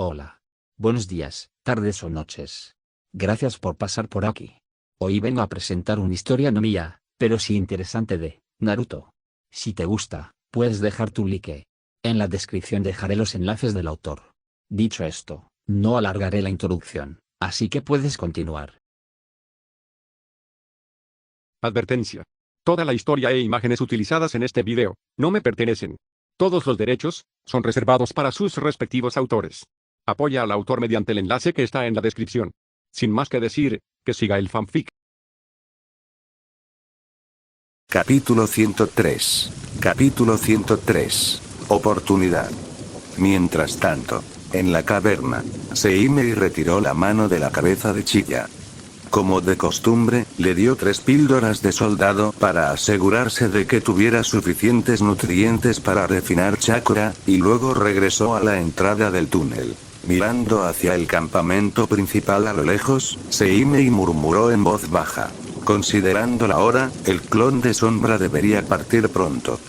Hola. Buenos días, tardes o noches. Gracias por pasar por aquí. Hoy vengo a presentar una historia no mía, pero sí interesante de Naruto. Si te gusta, puedes dejar tu like. En la descripción dejaré los enlaces del autor. Dicho esto, no alargaré la introducción, así que puedes continuar. Advertencia. Toda la historia e imágenes utilizadas en este video no me pertenecen. Todos los derechos son reservados para sus respectivos autores. Apoya al autor mediante el enlace que está en la descripción. Sin más que decir, que siga el fanfic. Capítulo 103. Capítulo 103. Oportunidad. Mientras tanto, en la caverna, Seimei retiró la mano de la cabeza de Chilla. Como de costumbre, le dio 3 píldoras de soldado para asegurarse de que tuviera suficientes nutrientes para refinar chakra, y luego regresó a la entrada del túnel. Mirando hacia el campamento principal a lo lejos, Seimei murmuró en voz baja. Considerando la hora, el clon de sombra debería partir pronto.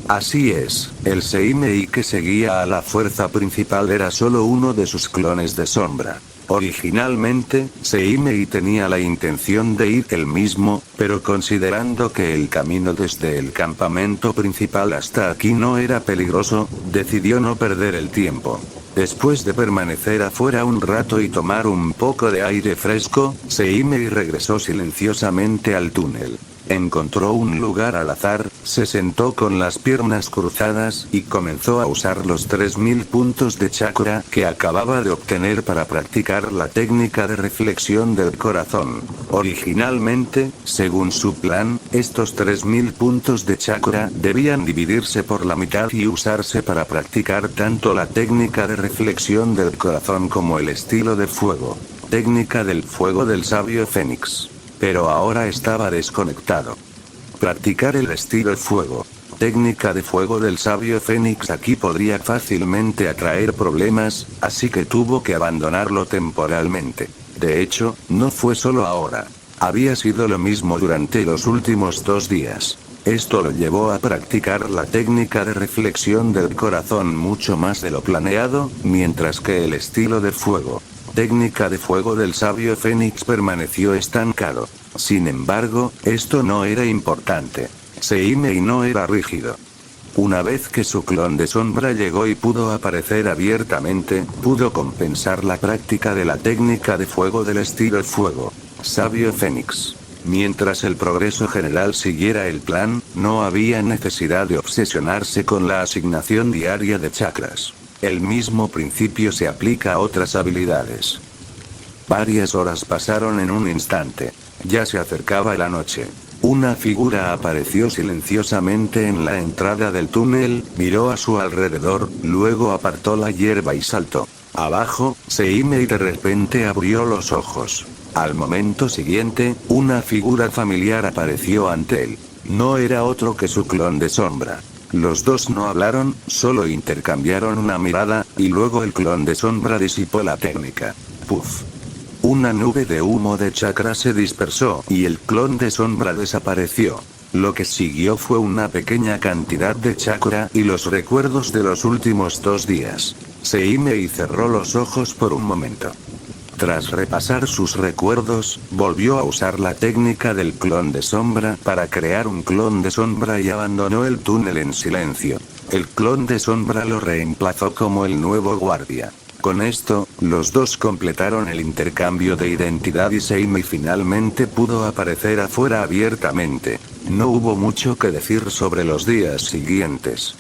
Así es, el Seimei que seguía a la fuerza principal era solo uno de sus clones de sombra. Originalmente, Seimei tenía la intención de ir él mismo, pero considerando que el camino desde el campamento principal hasta aquí no era peligroso, decidió no perder el tiempo. Después de permanecer afuera un rato y tomar un poco de aire fresco, Seimei regresó silenciosamente al túnel. Encontró un lugar al azar, se sentó con las piernas cruzadas y comenzó a usar los 3000 puntos de chakra que acababa de obtener para practicar la técnica de reflexión del corazón. Originalmente, según su plan, estos 3000 puntos de chakra debían dividirse por la mitad y usarse para practicar tanto la técnica de reflexión del corazón como el estilo de fuego. Técnica del fuego del sabio Fénix. Pero ahora estaba desconectado. Practicar el estilo fuego. Técnica de fuego del sabio Fénix aquí podría fácilmente atraer problemas, así que tuvo que abandonarlo temporalmente. De hecho, no fue solo ahora. Había sido lo mismo durante los últimos 2 días. Esto lo llevó a practicar la técnica de reflexión del corazón mucho más de lo planeado, mientras que el estilo de fuego. Técnica de fuego del sabio Fénix permaneció estancado. Sin embargo, esto no era importante. Seimei no era rígido. Una vez que su clon de sombra llegó y pudo aparecer abiertamente, pudo compensar la práctica de la técnica de fuego del estilo fuego. Sabio Fénix. Mientras el progreso general siguiera el plan, no había necesidad de obsesionarse con la asignación diaria de chakras. El mismo principio se aplica a otras habilidades. Varias horas pasaron en un instante. Ya se acercaba la noche. Una figura apareció silenciosamente en la entrada del túnel, miró a su alrededor, luego apartó la hierba y saltó. Abajo, Seimei de repente abrió los ojos. Al momento siguiente, una figura familiar apareció ante él. No era otro que su clon de sombra. Los dos no hablaron, solo intercambiaron una mirada, y luego el clon de sombra disipó la técnica. Puff. Una nube de humo de chakra se dispersó, y el clon de sombra desapareció. Lo que siguió fue una pequeña cantidad de chakra y los recuerdos de los últimos 2 días. Seimei cerró los ojos por un momento. Tras repasar sus recuerdos, volvió a usar la técnica del clon de sombra para crear un clon de sombra y abandonó el túnel en silencio. El clon de sombra lo reemplazó como el nuevo guardia. Con esto, los dos completaron el intercambio de identidad y Seimei finalmente pudo aparecer afuera abiertamente. No hubo mucho que decir sobre los días siguientes.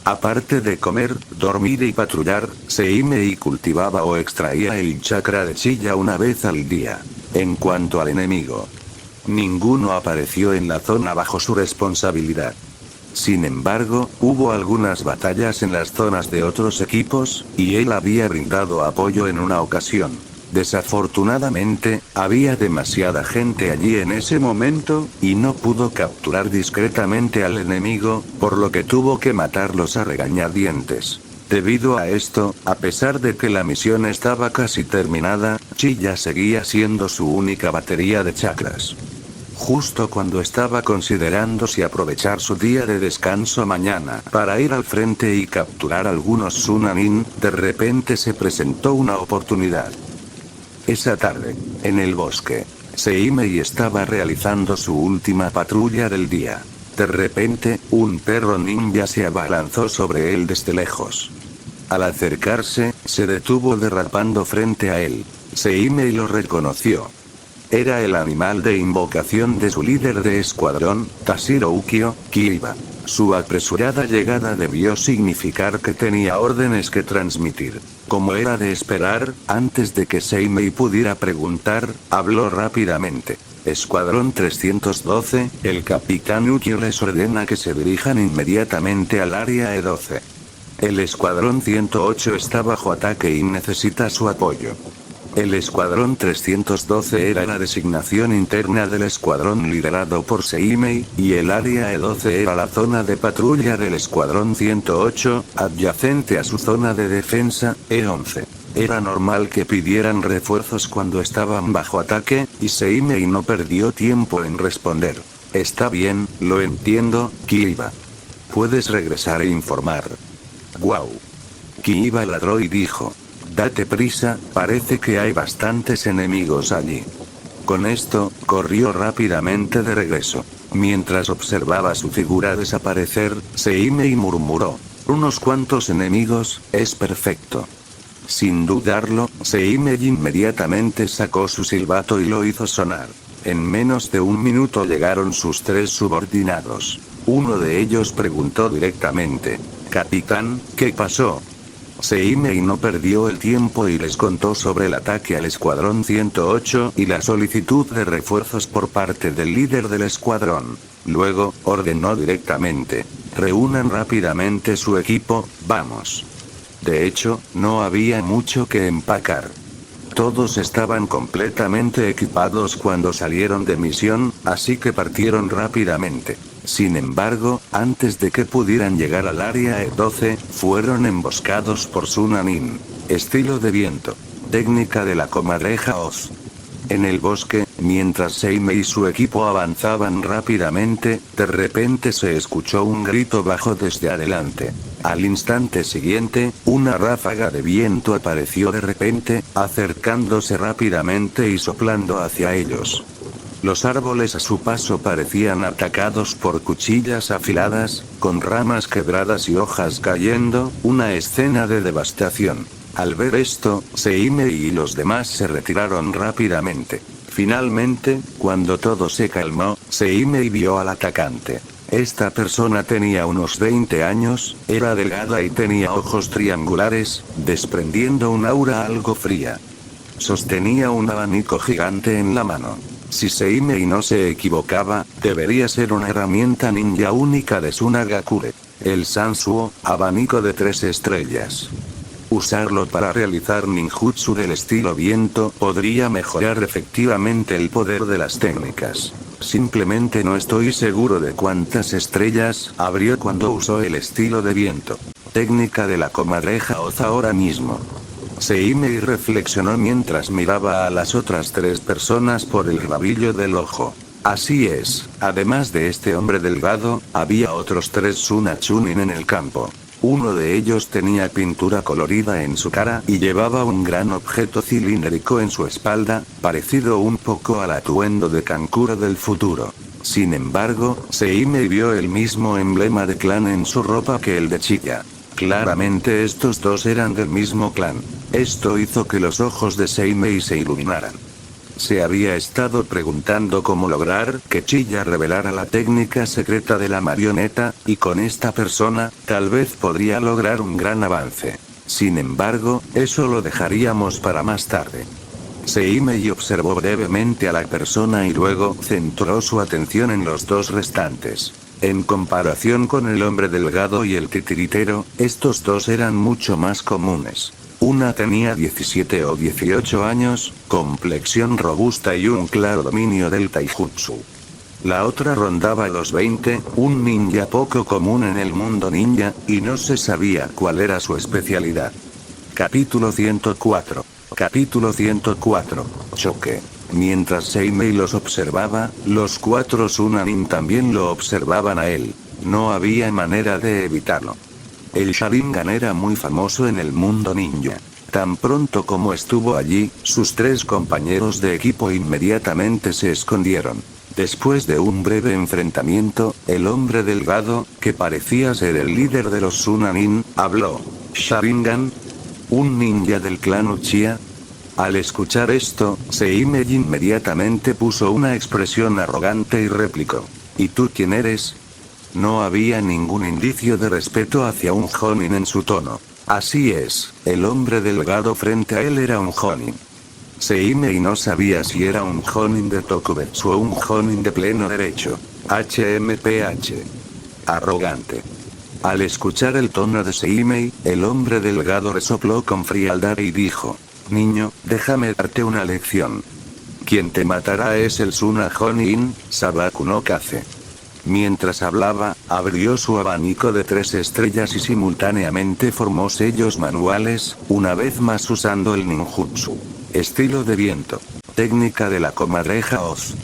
Aparte de comer, dormir y patrullar, Seimei cultivaba o extraía el chakra de Chilla una vez al día. En cuanto al enemigo, ninguno apareció en la zona bajo su responsabilidad. Sin embargo, hubo algunas batallas en las zonas de otros equipos, y él había brindado apoyo en una ocasión. Desafortunadamente, había demasiada gente allí en ese momento, y no pudo capturar discretamente al enemigo, por lo que tuvo que matarlos a regañadientes. Debido a esto, a pesar de que la misión estaba casi terminada, Chilla seguía siendo su única batería de chakras. Justo cuando estaba considerando si aprovechar su día de descanso mañana para ir al frente y capturar algunos Sunanin, de repente se presentó una oportunidad. Esa tarde, en el bosque, Seimei estaba realizando su última patrulla del día. De repente, un perro ninja se abalanzó sobre él desde lejos. Al acercarse, se detuvo derrapando frente a él. Seimei lo reconoció. Era el animal de invocación de su líder de escuadrón, Tashiro Ukyo, Kiiba. Su apresurada llegada debió significar que tenía órdenes que transmitir. Como era de esperar, antes de que Seimei pudiera preguntar, habló rápidamente. Escuadrón 312, el capitán Ukyo les ordena que se dirijan inmediatamente al área E12. El escuadrón 108 está bajo ataque y necesita su apoyo. El escuadrón 312 era la designación interna del escuadrón liderado por Seimei, y el área E12 era la zona de patrulla del escuadrón 108, adyacente a su zona de defensa, E11. Era normal que pidieran refuerzos cuando estaban bajo ataque, y Seimei no perdió tiempo en responder. Está bien, lo entiendo, Kiiba. Puedes regresar e informar. Guau. Kiiba ladró y dijo. Date prisa, parece que hay bastantes enemigos allí. Con esto, corrió rápidamente de regreso. Mientras observaba su figura desaparecer, Seimei murmuró. Unos cuantos enemigos, es perfecto. Sin dudarlo, Seimei inmediatamente sacó su silbato y lo hizo sonar. En menos de un minuto llegaron sus 3 subordinados. Uno de ellos preguntó directamente. Capitán, ¿qué pasó? Seimei no perdió el tiempo y les contó sobre el ataque al escuadrón 108 y la solicitud de refuerzos por parte del líder del escuadrón. Luego, ordenó directamente. Reúnan rápidamente su equipo, vamos. De hecho, no había mucho que empacar. Todos estaban completamente equipados cuando salieron de misión, así que partieron rápidamente. Sin embargo, antes de que pudieran llegar al área E12, fueron emboscados por Sunanin. Estilo de viento. Técnica de la comadreja Oz. En el bosque, mientras Seimei y su equipo avanzaban rápidamente, de repente se escuchó un grito bajo desde adelante. Al instante siguiente, una ráfaga de viento apareció de repente, acercándose rápidamente y soplando hacia ellos. Los árboles a su paso parecían atacados por cuchillas afiladas, con ramas quebradas y hojas cayendo, una escena de devastación. Al ver esto, Seimei y los demás se retiraron rápidamente. Finalmente, cuando todo se calmó, Seimei vio al atacante. Esta persona tenía unos 20 años, era delgada y tenía ojos triangulares, desprendiendo un aura algo fría. Sostenía un abanico gigante en la mano. Si Seimei no se equivocaba, debería ser una herramienta ninja única de Tsunagakure. El Sansuo, abanico de 3 estrellas. Usarlo para realizar ninjutsu del estilo viento podría mejorar efectivamente el poder de las técnicas. Simplemente no estoy seguro de cuántas estrellas abrió cuando usó el estilo de viento. Técnica de la comadreja Oz ahora mismo. Seimei reflexionó mientras miraba a las otras 3 personas por el rabillo del ojo. Así es, además de este hombre delgado, había otros 3 Tsunachunin en el campo. Uno de ellos tenía pintura colorida en su cara y llevaba un gran objeto cilíndrico en su espalda, parecido un poco al atuendo de Kankuro del futuro. Sin embargo, Seimei vio el mismo emblema de clan en su ropa que el de Chiya. Claramente estos 2 eran del mismo clan. Esto hizo que los ojos de Seimei se iluminaran. Se había estado preguntando cómo lograr que Chiya revelara la técnica secreta de la marioneta, y con esta persona, tal vez podría lograr un gran avance. Sin embargo, eso lo dejaríamos para más tarde. Seimei observó brevemente a la persona y luego centró su atención en los 2 restantes. En comparación con el hombre delgado y el titiritero, estos 2 eran mucho más comunes. Una tenía 17 o 18 años, complexión robusta y un claro dominio del taijutsu. La otra rondaba los 20, un ninja poco común en el mundo ninja, y no se sabía cuál era su especialidad. Capítulo 104. Capítulo 104. Choque. Mientras Seimei los observaba, los 4 Sunanin también lo observaban a él. No había manera de evitarlo. El Sharingan era muy famoso en el mundo ninja. Tan pronto como estuvo allí, sus 3 compañeros de equipo inmediatamente se escondieron. Después de un breve enfrentamiento, el hombre delgado, que parecía ser el líder de los Sunanin, habló. ¿Sharingan? ¿Un ninja del clan Uchiha? Al escuchar esto, Seimei inmediatamente puso una expresión arrogante y replicó. ¿Y tú quién eres? No había ningún indicio de respeto hacia un Jonin en su tono. Así es, el hombre delgado frente a él era un Jonin. Seimei no sabía si era un Jonin de Tokubetsu o un Jonin de pleno derecho. HMPH. Arrogante. Al escuchar el tono de Seimei, el hombre delgado resopló con frialdad y dijo. Niño, déjame darte una lección. Quien te matará es el Suna Jonin, Sabaku no Kaze. Mientras hablaba, abrió su abanico de 3 estrellas y simultáneamente formó sellos manuales, una vez más usando el ninjutsu. Estilo de viento. Técnica de la comadreja Oz.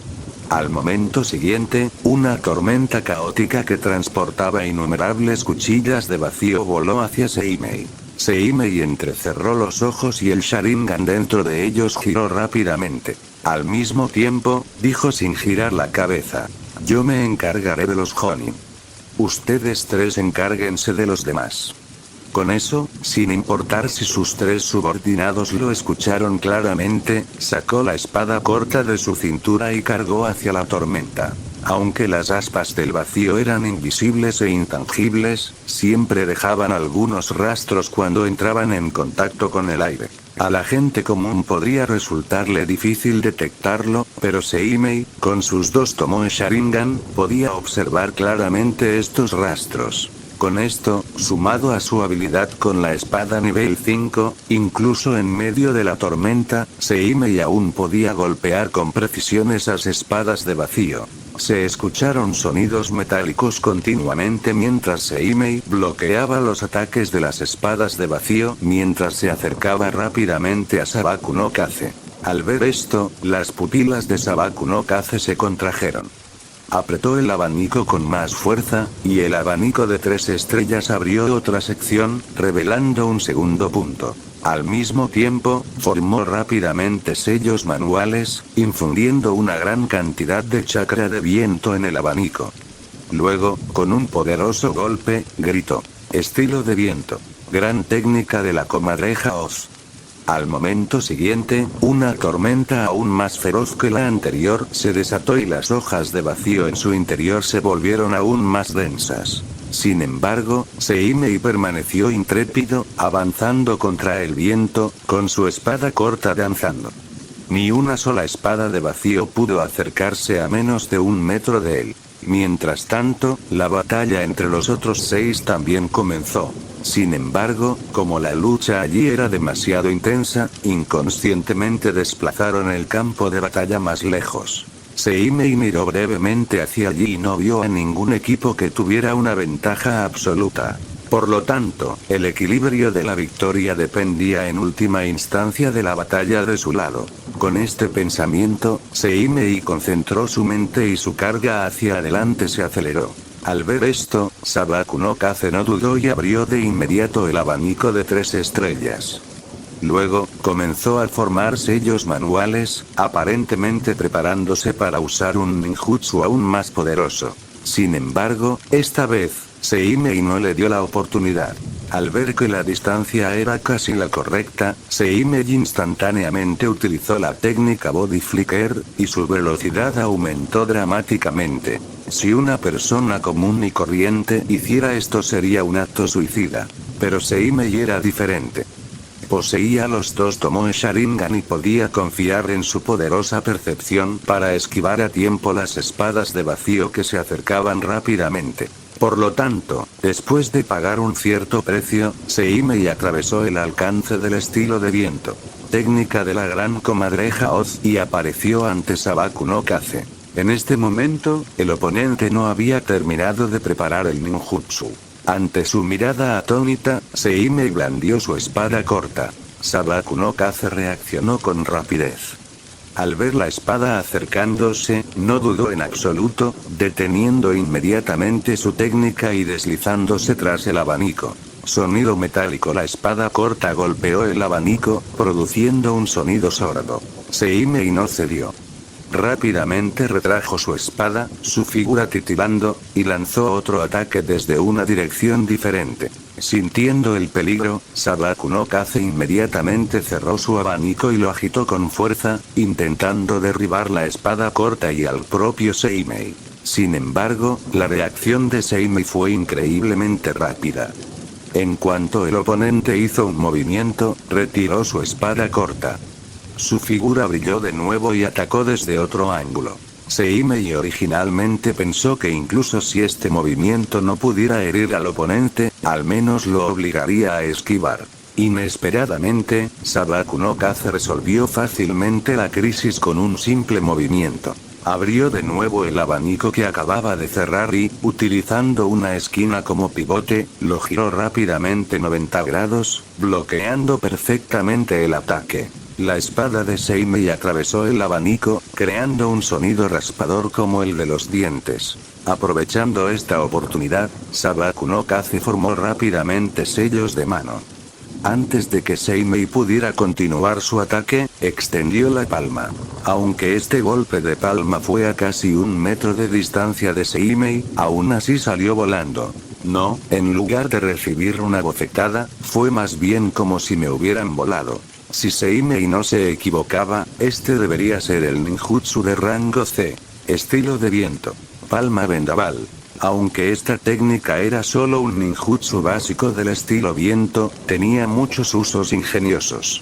Al momento siguiente, una tormenta caótica que transportaba innumerables cuchillas de vacío voló hacia Seimei. Seimei entrecerró los ojos y el Sharingan dentro de ellos giró rápidamente. Al mismo tiempo, dijo sin girar la cabeza. Yo me encargaré de los Jonin. Ustedes 3 encárguense de los demás. Con eso, sin importar si sus 3 subordinados lo escucharon claramente, sacó la espada corta de su cintura y cargó hacia la tormenta. Aunque las aspas del vacío eran invisibles e intangibles, siempre dejaban algunos rastros cuando entraban en contacto con el aire. A la gente común podría resultarle difícil detectarlo, pero Seimei, con sus 2 Tomoe Sharingan, podía observar claramente estos rastros. Con esto, sumado a su habilidad con la espada nivel 5, incluso en medio de la tormenta, Seimei aún podía golpear con precisión esas espadas de vacío. Se escucharon sonidos metálicos continuamente mientras Seimei bloqueaba los ataques de las espadas de vacío mientras se acercaba rápidamente a Sabaku no Kaze. Al ver esto, las pupilas de Sabaku no Kaze se contrajeron. Apretó el abanico con más fuerza, y el abanico de 3 estrellas abrió otra sección, revelando un segundo punto. Al mismo tiempo, formó rápidamente sellos manuales, infundiendo una gran cantidad de chakra de viento en el abanico. Luego, con un poderoso golpe, gritó. Estilo de viento. Gran técnica de la comadreja Oz. Al momento siguiente, una tormenta aún más feroz que la anterior se desató y las hojas de vacío en su interior se volvieron aún más densas. Sin embargo, Seimei permaneció intrépido, avanzando contra el viento, con su espada corta danzando. Ni una sola espada de vacío pudo acercarse a menos de 1 metro de él. Mientras tanto, la batalla entre los otros 6 también comenzó. Sin embargo, como la lucha allí era demasiado intensa, inconscientemente desplazaron el campo de batalla más lejos. Seimei miró brevemente hacia allí y no vio a ningún equipo que tuviera una ventaja absoluta. Por lo tanto, el equilibrio de la victoria dependía en última instancia de la batalla de su lado. Con este pensamiento, Seimei concentró su mente y su carga hacia adelante se aceleró. Al ver esto, Sabaku no Kaze no dudó y abrió de inmediato el abanico de 3 estrellas. Luego, comenzó a formar sellos manuales, aparentemente preparándose para usar un ninjutsu aún más poderoso. Sin embargo, esta vez, Seimei no le dio la oportunidad. Al ver que la distancia era casi la correcta, Seimei instantáneamente utilizó la técnica Body Flicker, y su velocidad aumentó dramáticamente. Si una persona común y corriente hiciera esto sería un acto suicida. Pero Seimei era diferente. Poseía los 2 Tomoe Sharingan y podía confiar en su poderosa percepción para esquivar a tiempo las espadas de vacío que se acercaban rápidamente. Por lo tanto, después de pagar un cierto precio, Seimei atravesó el alcance del estilo de viento. Técnica de la gran comadreja Oz y apareció ante Sabaku no Kaze. En este momento, el oponente no había terminado de preparar el ninjutsu. Ante su mirada atónita, Seimei blandió su espada corta. Sabaku no Kaze reaccionó con rapidez. Al ver la espada acercándose, no dudó en absoluto, deteniendo inmediatamente su técnica y deslizándose tras el abanico. Sonido metálico. La espada corta golpeó el abanico, produciendo un sonido sordo. Seimei no cedió. Rápidamente retrajo su espada, su figura titilando, y lanzó otro ataque desde una dirección diferente. Sintiendo el peligro, Sabaku no Kaze inmediatamente cerró su abanico y lo agitó con fuerza, intentando derribar la espada corta y al propio Seimei. Sin embargo, la reacción de Seimei fue increíblemente rápida. En cuanto el oponente hizo un movimiento, retiró su espada corta. Su figura brilló de nuevo y atacó desde otro ángulo. Seimei originalmente pensó que incluso si este movimiento no pudiera herir al oponente, al menos lo obligaría a esquivar. Inesperadamente, Sabaku no Kaze resolvió fácilmente la crisis con un simple movimiento. Abrió de nuevo el abanico que acababa de cerrar y, utilizando una esquina como pivote, lo giró rápidamente 90 grados, bloqueando perfectamente el ataque. La espada de Seimei atravesó el abanico, creando un sonido raspador como el de los dientes. Aprovechando esta oportunidad, Sabaku no Kaze formó rápidamente sellos de mano. Antes de que Seimei pudiera continuar su ataque, extendió la palma. Aunque este golpe de palma fue a casi 1 metro de distancia de Seimei, aún así salió volando. No, en lugar de recibir una bofetada, fue más bien como si me hubieran volado. Si Seimei no se equivocaba, este debería ser el ninjutsu de rango C. Estilo de viento. Palma vendaval. Aunque esta técnica era solo un ninjutsu básico del estilo viento, tenía muchos usos ingeniosos.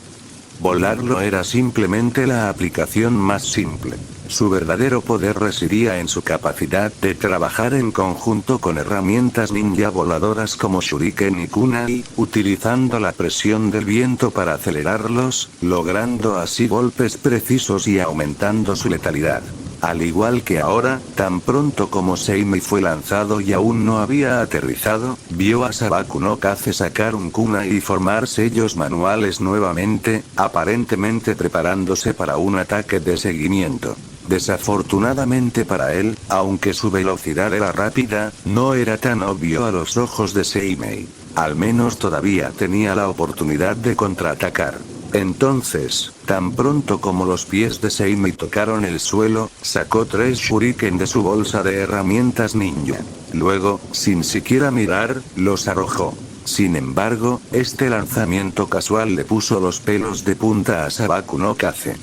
Volarlo era simplemente la aplicación más simple. Su verdadero poder residía en su capacidad de trabajar en conjunto con herramientas ninja voladoras como shuriken y kunai, utilizando la presión del viento para acelerarlos, logrando así golpes precisos y aumentando su letalidad. Al igual que ahora, tan pronto como Seimei fue lanzado y aún no había aterrizado, vio a Sabaku no Kaze sacar un kunai y formar sellos manuales nuevamente, aparentemente preparándose para un ataque de seguimiento. Desafortunadamente para él, aunque su velocidad era rápida, no era tan obvio a los ojos de Seimei. Al menos todavía tenía la oportunidad de contraatacar. Entonces, tan pronto como los pies de Seimei tocaron el suelo, sacó 3 shuriken de su bolsa de herramientas ninja. Luego, sin siquiera mirar, los arrojó. Sin embargo, este lanzamiento casual le puso los pelos de punta a Sabaku no Kaze.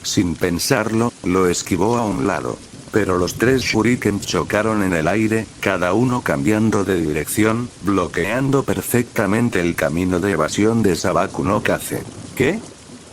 Sin pensarlo, lo esquivó a un lado. Pero los 3 shuriken chocaron en el aire, cada uno cambiando de dirección, bloqueando perfectamente el camino de evasión de Sabaku no Kaze. ¿Qué?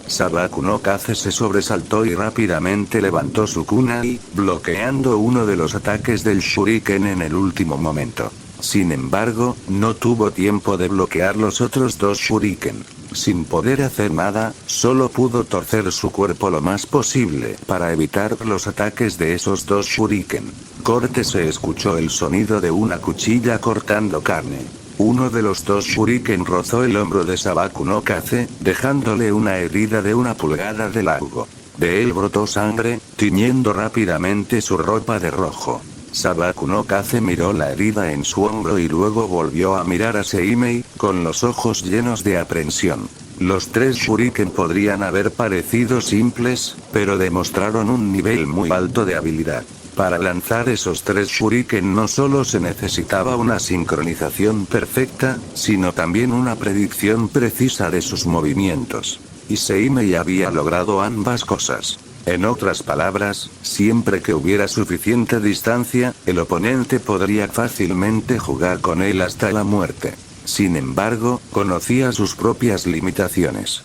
Sabaku no Kaze se sobresaltó y rápidamente levantó su kunai, bloqueando uno de los ataques del shuriken en el último momento. Sin embargo, no tuvo tiempo de bloquear los otros 2 shuriken. Sin poder hacer nada, solo pudo torcer su cuerpo lo más posible para evitar los ataques de esos 2 shuriken. Corte. Se escuchó el sonido de una cuchilla cortando carne. Uno de los 2 shuriken rozó el hombro de Sabaku no Kaze, dejándole una herida de 1 pulgada de largo. De él brotó sangre, tiñendo rápidamente su ropa de rojo. Sabaku no Kaze miró la herida en su hombro y luego volvió a mirar a Seimei, con los ojos llenos de aprensión. Los 3 shuriken podrían haber parecido simples, pero demostraron un nivel muy alto de habilidad. Para lanzar esos 3 shuriken no solo se necesitaba una sincronización perfecta, sino también una predicción precisa de sus movimientos. Y Seimei había logrado ambas cosas. En otras palabras, siempre que hubiera suficiente distancia, el oponente podría fácilmente jugar con él hasta la muerte. Sin embargo, conocía sus propias limitaciones.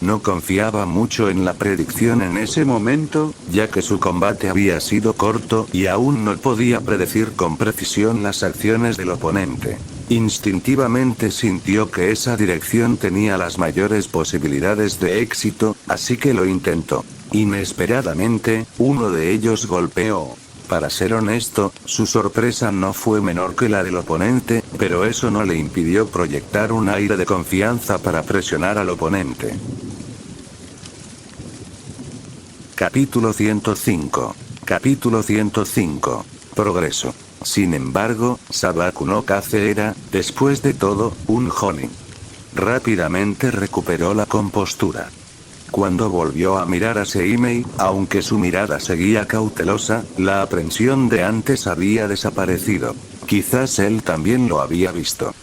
No confiaba mucho en la predicción en ese momento, ya que su combate había sido corto y aún no podía predecir con precisión las acciones del oponente. Instintivamente sintió que esa dirección tenía las mayores posibilidades de éxito, así que lo intentó. Inesperadamente, uno de ellos golpeó. Para ser honesto, su sorpresa no fue menor que la del oponente, pero eso no le impidió proyectar un aire de confianza para presionar al oponente. Capítulo 105. Capítulo 105. Progreso. Sin embargo, Sabaku no Kaze era, después de todo, un Jonin. Rápidamente recuperó la compostura. Cuando volvió a mirar a Seimei, aunque su mirada seguía cautelosa, la aprensión de antes había desaparecido. Quizás él también lo había visto.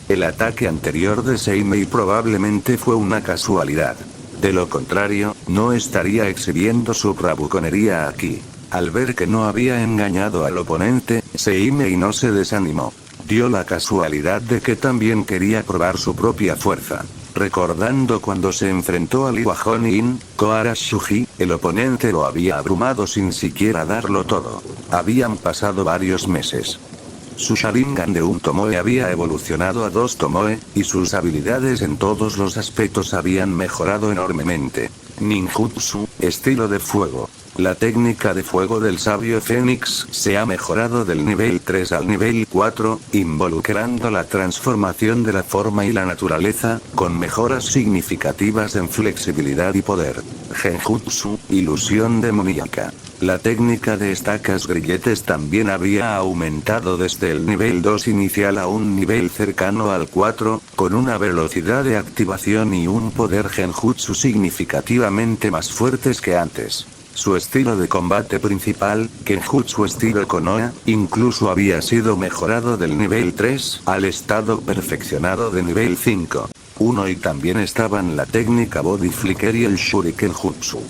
El ataque anterior de Seimei probablemente fue una casualidad. De lo contrario, no estaría exhibiendo su bravuconería aquí. Al ver que no había engañado al oponente, Seimei no se desanimó. Dio la casualidad de que también quería probar su propia fuerza. Recordando cuando se enfrentó al Iwa Jonin, Koara Shuji, el oponente lo había abrumado sin siquiera darlo todo. Habían pasado varios meses. Su Sharingan de un Tomoe había evolucionado a 2 Tomoe, y sus habilidades en todos los aspectos habían mejorado enormemente. Ninjutsu, estilo de fuego. La técnica de fuego del sabio Fénix se ha mejorado del nivel 3 al nivel 4, involucrando la transformación de la forma y la naturaleza, con mejoras significativas en flexibilidad y poder. Genjutsu, ilusión demoníaca. La técnica de estacas grilletes también había aumentado desde el nivel 2 inicial a un nivel cercano al 4, con una velocidad de activación y un poder genjutsu significativamente más fuertes que antes. Su estilo de combate principal, Kenjutsu estilo Konoha, incluso había sido mejorado del nivel 3 al estado perfeccionado de nivel 5. Y también estaban la técnica Body Flicker y el Shuriken Jutsu.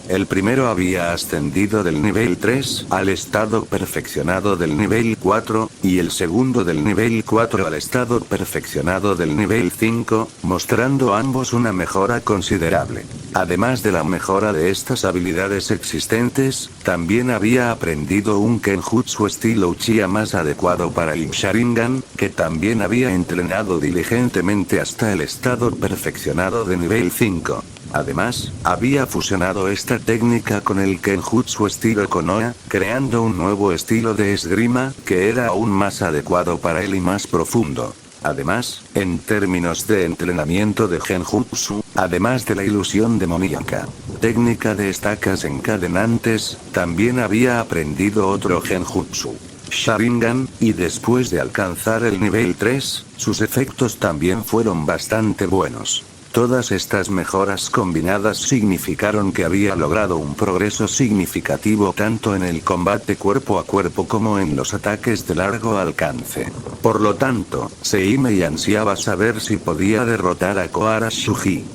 El primero había ascendido del nivel 3 al estado perfeccionado del nivel 4, y el segundo del nivel 4 al estado perfeccionado del nivel 5, mostrando ambos una mejora considerable. Además de la mejora de estas habilidades existentes, también había aprendido un Kenjutsu estilo Uchiha más adecuado para el Sharingan, que también había entrenado diligentemente hasta el estado perfeccionado de nivel 5. Además, había fusionado esta técnica con el Kenjutsu estilo Konoha, creando un nuevo estilo de esgrima, que era aún más adecuado para él y más profundo. Además, en términos de entrenamiento de Genjutsu, además de la ilusión demoníaca, técnica de estacas encadenantes, también había aprendido otro Genjutsu, Sharingan, y después de alcanzar el nivel 3, sus efectos también fueron bastante buenos. Todas estas mejoras combinadas significaron que había logrado un progreso significativo tanto en el combate cuerpo a cuerpo como en los ataques de largo alcance. Por lo tanto, Seimei ansiaba saber si podía derrotar a Koara Shuji.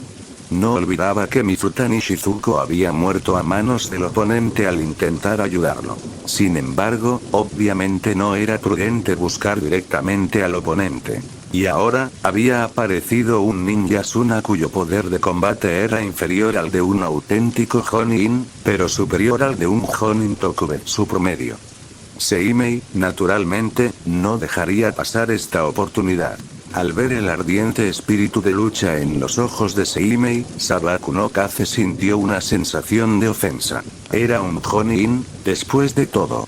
No olvidaba que Mifutani Shizuko había muerto a manos del oponente al intentar ayudarlo. Sin embargo, obviamente no era prudente buscar directamente al oponente. Y ahora, había aparecido un ninja Suna cuyo poder de combate era inferior al de un auténtico Jonin, pero superior al de un Jonin Tokubetsu promedio. Seimei, naturalmente, no dejaría pasar esta oportunidad. Al ver el ardiente espíritu de lucha en los ojos de Seimei, Sabaku no Kaze sintió una sensación de ofensa. Era un Jonin, después de todo.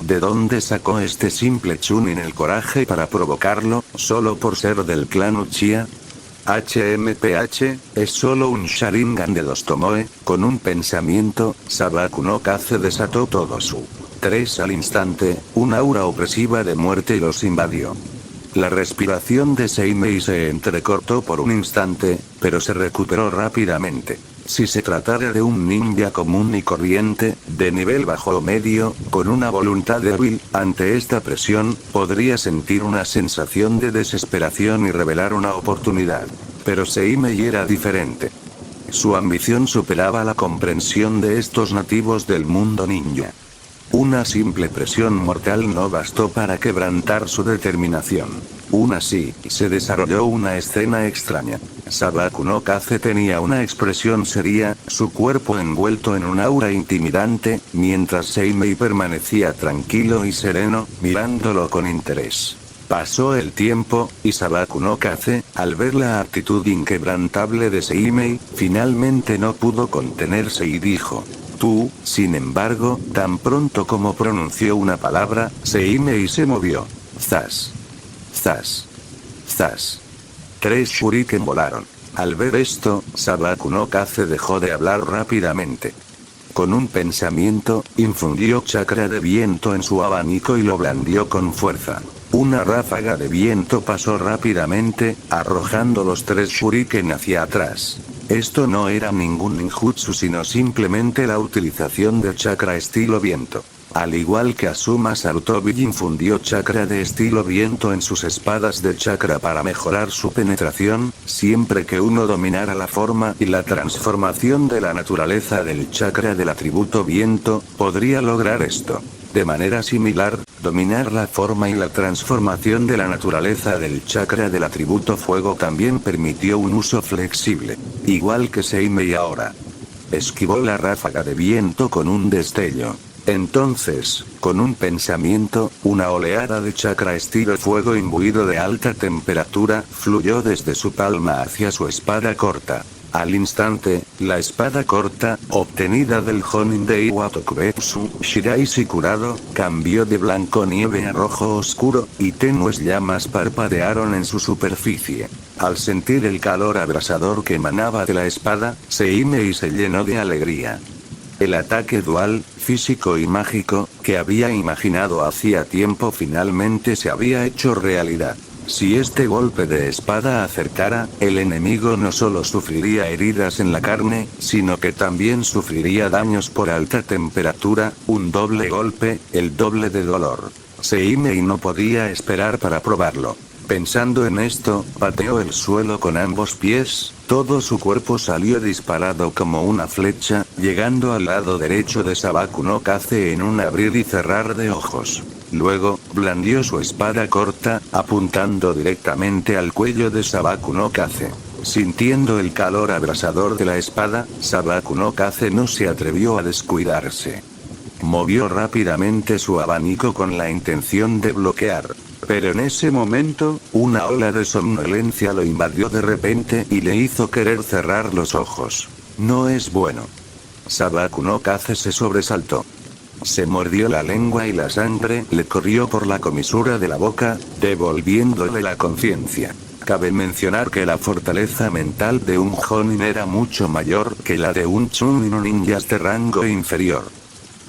¿De dónde sacó este simple Chunin el coraje para provocarlo, solo por ser del clan Uchiha? HMPH, es solo un Sharingan de 2 Tomoe. Con un pensamiento, Sabaku no Kaze desató todo su 3 al instante, una aura opresiva de muerte los invadió. La respiración de Seimei se entrecortó por un instante, pero se recuperó rápidamente. Si se tratara de un ninja común y corriente, de nivel bajo o medio, con una voluntad débil, ante esta presión, podría sentir una sensación de desesperación y revelar una oportunidad. Pero Seimei era diferente. Su ambición superaba la comprensión de estos nativos del mundo ninja. Una simple presión mortal no bastó para quebrantar su determinación. Aún así, se desarrolló una escena extraña. Sabaku no Kaze tenía una expresión seria, su cuerpo envuelto en un aura intimidante, mientras Seimei permanecía tranquilo y sereno, mirándolo con interés. Pasó el tiempo, y Sabaku no Kaze, al ver la actitud inquebrantable de Seimei, finalmente no pudo contenerse y dijo: "Tú". Sin embargo, tan pronto como pronunció una palabra, Seimei se movió. Zas. Zas. Zas. 3 shuriken volaron. Al ver esto, Sabaku no Kaze dejó de hablar rápidamente. Con un pensamiento, infundió chakra de viento en su abanico y lo blandió con fuerza. Una ráfaga de viento pasó rápidamente, arrojando los 3 shuriken hacia atrás. Esto no era ningún ninjutsu sino simplemente la utilización de chakra estilo viento. Al igual que Asuma Sarutobi infundió chakra de estilo viento en sus espadas de chakra para mejorar su penetración, siempre que uno dominara la forma y la transformación de la naturaleza del chakra del atributo viento, podría lograr esto. De manera similar, dominar la forma y la transformación de la naturaleza del chakra del atributo fuego también permitió un uso flexible. Igual que Seimei ahora. Esquivó la ráfaga de viento con un destello. Entonces, con un pensamiento, una oleada de chakra estilo fuego imbuido de alta temperatura fluyó desde su palma hacia su espada corta. Al instante, la espada corta, obtenida del Honin de Iwatokubetsu Shiraishi curado, cambió de blanco nieve a rojo oscuro, y tenues llamas parpadearon en su superficie. Al sentir el calor abrasador que emanaba de la espada, Seimei se llenó de alegría. El ataque dual, físico y mágico, que había imaginado hacía tiempo finalmente se había hecho realidad. Si este golpe de espada acertara, el enemigo no solo sufriría heridas en la carne, sino que también sufriría daños por alta temperatura, un doble golpe, el doble de dolor. Seimei no podía esperar para probarlo. Pensando en esto, pateó el suelo con ambos pies, todo su cuerpo salió disparado como una flecha, llegando al lado derecho de Sabaku no Kaze en un abrir y cerrar de ojos. Luego, blandió su espada corta, apuntando directamente al cuello de Sabaku no Kaze. Sintiendo el calor abrasador de la espada, Sabaku no Kaze no se atrevió a descuidarse. Movió rápidamente su abanico con la intención de bloquear. Pero en ese momento, una ola de somnolencia lo invadió de repente y le hizo querer cerrar los ojos. No es bueno. Sabaku no Kaze se sobresaltó. Se mordió la lengua y la sangre le corrió por la comisura de la boca, devolviéndole la conciencia. Cabe mencionar que la fortaleza mental de un Jonin era mucho mayor que la de un Chunin o ninjas de rango inferior.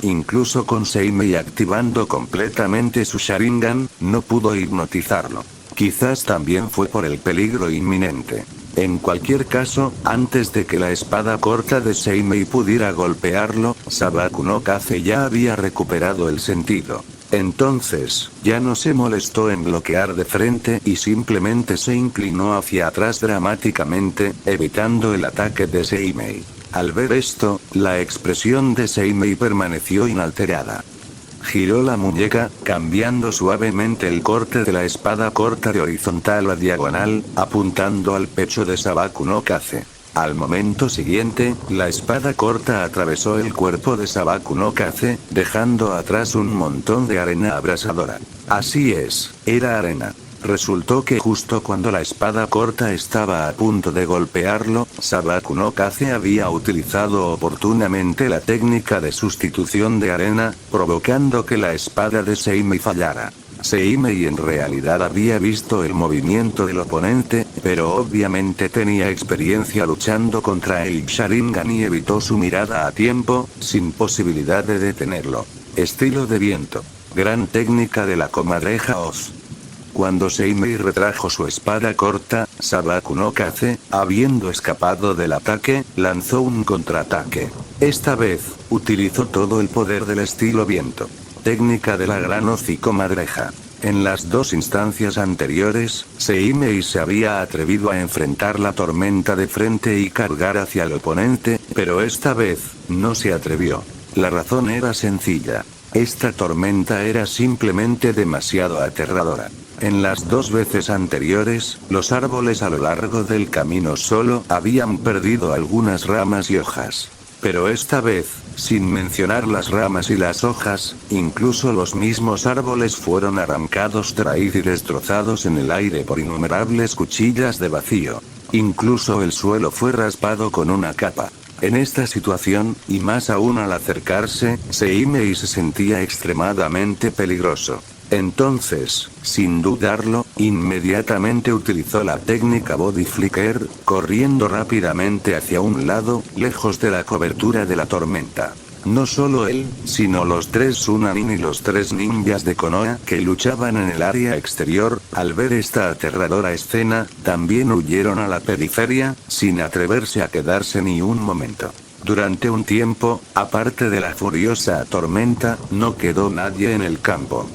Incluso con Seimei activando completamente su Sharingan, no pudo hipnotizarlo. Quizás también fue por el peligro inminente. En cualquier caso, antes de que la espada corta de Seimei pudiera golpearlo, Sabaku no Kaze ya había recuperado el sentido. Entonces, ya no se molestó en bloquear de frente y simplemente se inclinó hacia atrás dramáticamente, evitando el ataque de Seimei. Al ver esto, la expresión de Seimei permaneció inalterada. Giró la muñeca, cambiando suavemente el corte de la espada corta de horizontal a diagonal, apuntando al pecho de Sabaku no Kaze. Al momento siguiente, la espada corta atravesó el cuerpo de Sabaku no Kaze, dejando atrás un montón de arena abrasadora. Así es, era arena. Resultó que justo cuando la espada corta estaba a punto de golpearlo, Sabaku no Kaze había utilizado oportunamente la técnica de sustitución de arena, provocando que la espada de Seimei fallara. Seimei en realidad había visto el movimiento del oponente, pero obviamente tenía experiencia luchando contra el Sharingan y evitó su mirada a tiempo, sin posibilidad de detenerlo. Estilo de viento. Gran técnica de la comadreja Oz. Cuando Seimei retrajo su espada corta, Sabaku no Kaze, habiendo escapado del ataque, lanzó un contraataque. Esta vez, utilizó todo el poder del estilo viento. Técnica de la gran hoz y comadreja. En las dos instancias anteriores, Seimei se había atrevido a enfrentar la tormenta de frente y cargar hacia el oponente, pero esta vez, no se atrevió. La razón era sencilla. Esta tormenta era simplemente demasiado aterradora. En las dos veces anteriores, los árboles a lo largo del camino solo habían perdido algunas ramas y hojas. Pero esta vez, sin mencionar las ramas y las hojas, incluso los mismos árboles fueron arrancados de raíz y destrozados en el aire por innumerables cuchillas de vacío. Incluso el suelo fue raspado con una capa. En esta situación, y más aún al acercarse, Seimei se sentía extremadamente peligroso. Entonces, sin dudarlo, inmediatamente utilizó la técnica Body Flicker, corriendo rápidamente hacia un lado, lejos de la cobertura de la tormenta. No solo él, sino los 3 Sunanin y los 3 ninjas de Konoha que luchaban en el área exterior, al ver esta aterradora escena, también huyeron a la periferia, sin atreverse a quedarse ni un momento. Durante un tiempo, aparte de la furiosa tormenta, no quedó nadie en el campo.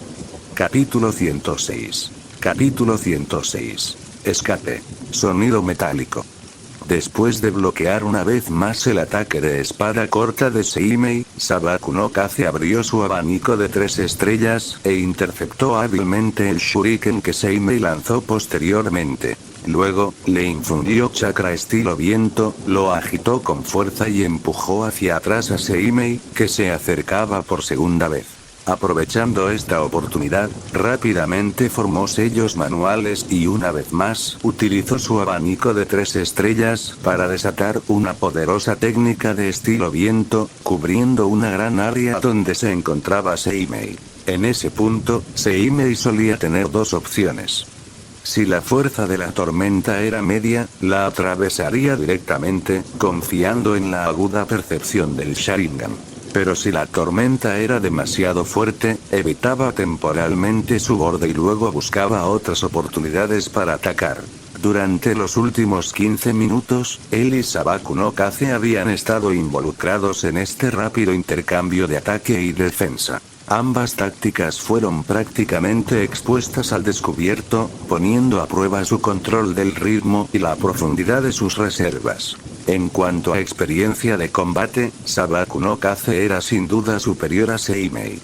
Capítulo 106. Capítulo 106. Escape. Sonido metálico. Después de bloquear una vez más el ataque de espada corta de Seimei, Sabaku no Kaze abrió su abanico de 3 estrellas, e interceptó hábilmente el shuriken que Seimei lanzó posteriormente. Luego, le infundió chakra estilo viento, lo agitó con fuerza y empujó hacia atrás a Seimei, que se acercaba por segunda vez. Aprovechando esta oportunidad, rápidamente formó sellos manuales y una vez más, utilizó su abanico de 3 estrellas para desatar una poderosa técnica de estilo viento, cubriendo una gran área donde se encontraba Seimei. En ese punto, Seimei solía tener 2 opciones. Si la fuerza de la tormenta era media, la atravesaría directamente, confiando en la aguda percepción del Sharingan. Pero si la tormenta era demasiado fuerte, evitaba temporalmente su borde y luego buscaba otras oportunidades para atacar. Durante los últimos 15 minutos, él y Sabaku no Kaze habían estado involucrados en este rápido intercambio de ataque y defensa. Ambas tácticas fueron prácticamente expuestas al descubierto, poniendo a prueba su control del ritmo y la profundidad de sus reservas. En cuanto a experiencia de combate, Sabaku no Kaze era sin duda superior a Seimei.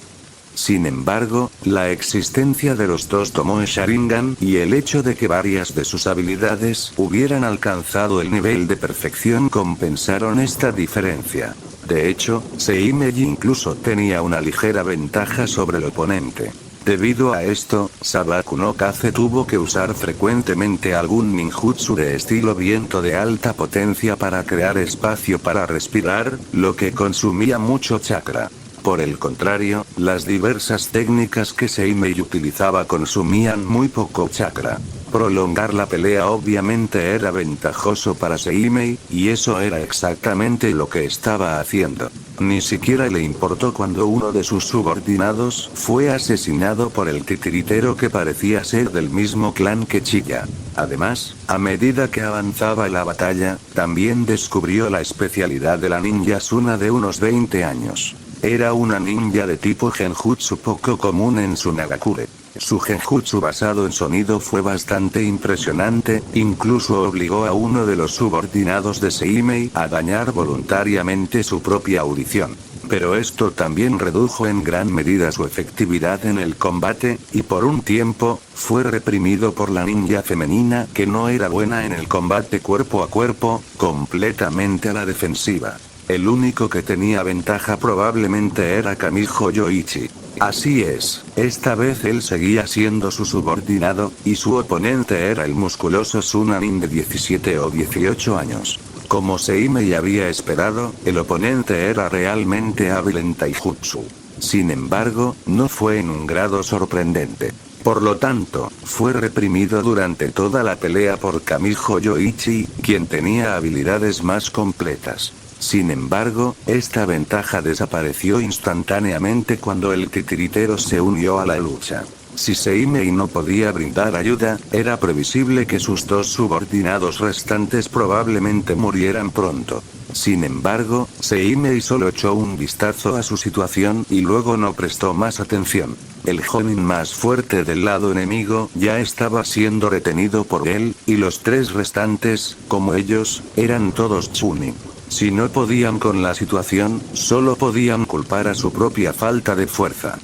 Sin embargo, la existencia de los 2 Tomoe Sharingan y el hecho de que varias de sus habilidades hubieran alcanzado el nivel de perfección compensaron esta diferencia. De hecho, Seimei incluso tenía una ligera ventaja sobre el oponente. Debido a esto, Sabaku no Kaze tuvo que usar frecuentemente algún ninjutsu de estilo viento de alta potencia para crear espacio para respirar, lo que consumía mucho chakra. Por el contrario, las diversas técnicas que Seimei utilizaba consumían muy poco chakra. Prolongar la pelea obviamente era ventajoso para Seimei, y eso era exactamente lo que estaba haciendo. Ni siquiera le importó cuando uno de sus subordinados fue asesinado por el titiritero que parecía ser del mismo clan que Chiya. Además, a medida que avanzaba la batalla, también descubrió la especialidad de la ninja Suna de unos 20 años. Era una ninja de tipo genjutsu poco común en Sunagakure. Su genjutsu basado en sonido fue bastante impresionante, incluso obligó a uno de los subordinados de Seimei a dañar voluntariamente su propia audición. Pero esto también redujo en gran medida su efectividad en el combate, y por un tiempo, fue reprimido por la ninja femenina que no era buena en el combate cuerpo a cuerpo, completamente a la defensiva. El único que tenía ventaja probablemente era Kamijo Yoichi. Así es, esta vez él seguía siendo su subordinado, y su oponente era el musculoso Sunanin de 17 o 18 años. Como Seimei había esperado, el oponente era realmente hábil en taijutsu. Sin embargo, no fue en un grado sorprendente. Por lo tanto, fue reprimido durante toda la pelea por Kamijo Yoichi, quien tenía habilidades más completas. Sin embargo, esta ventaja desapareció instantáneamente cuando el titiritero se unió a la lucha. Si Seimei no podía brindar ayuda, era previsible que sus 2 subordinados restantes probablemente murieran pronto. Sin embargo, Seimei solo echó un vistazo a su situación y luego no prestó más atención. El jonin más fuerte del lado enemigo ya estaba siendo retenido por él, y los 3 restantes, como ellos, eran todos chunin. Si no podían con la situación, solo podían culpar a su propia falta de fuerza.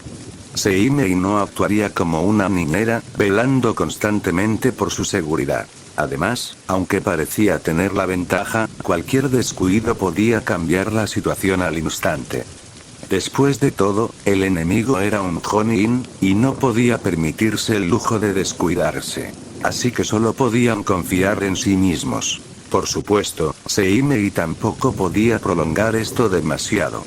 Seimei no actuaría como una niñera, velando constantemente por su seguridad. Además, aunque parecía tener la ventaja, cualquier descuido podía cambiar la situación al instante. Después de todo, el enemigo era un jonin, y no podía permitirse el lujo de descuidarse. Así que solo podían confiar en sí mismos. Por supuesto, Seimei tampoco podía prolongar esto demasiado.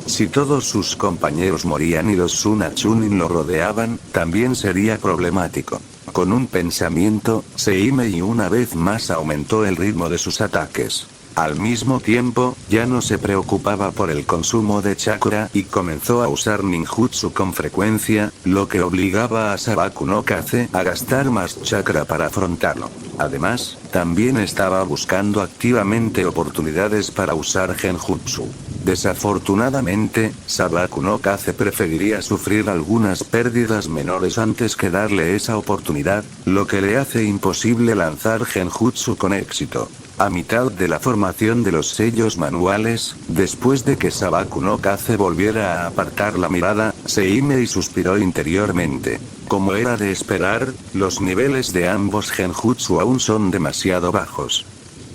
Si todos sus compañeros morían y los Suna Chunin lo rodeaban, también sería problemático. Con un pensamiento, Seimei una vez más aumentó el ritmo de sus ataques. Al mismo tiempo, ya no se preocupaba por el consumo de chakra y comenzó a usar ninjutsu con frecuencia, lo que obligaba a Sabaku no Kaze a gastar más chakra para afrontarlo. Además, también estaba buscando activamente oportunidades para usar genjutsu. Desafortunadamente, Sabaku no Kaze preferiría sufrir algunas pérdidas menores antes que darle esa oportunidad, lo que le hace imposible lanzar genjutsu con éxito. A mitad de la formación de los sellos manuales, después de que Sabaku no Kaze volviera a apartar la mirada, Seimei suspiró interiormente. Como era de esperar, los niveles de ambos genjutsu aún son demasiado bajos.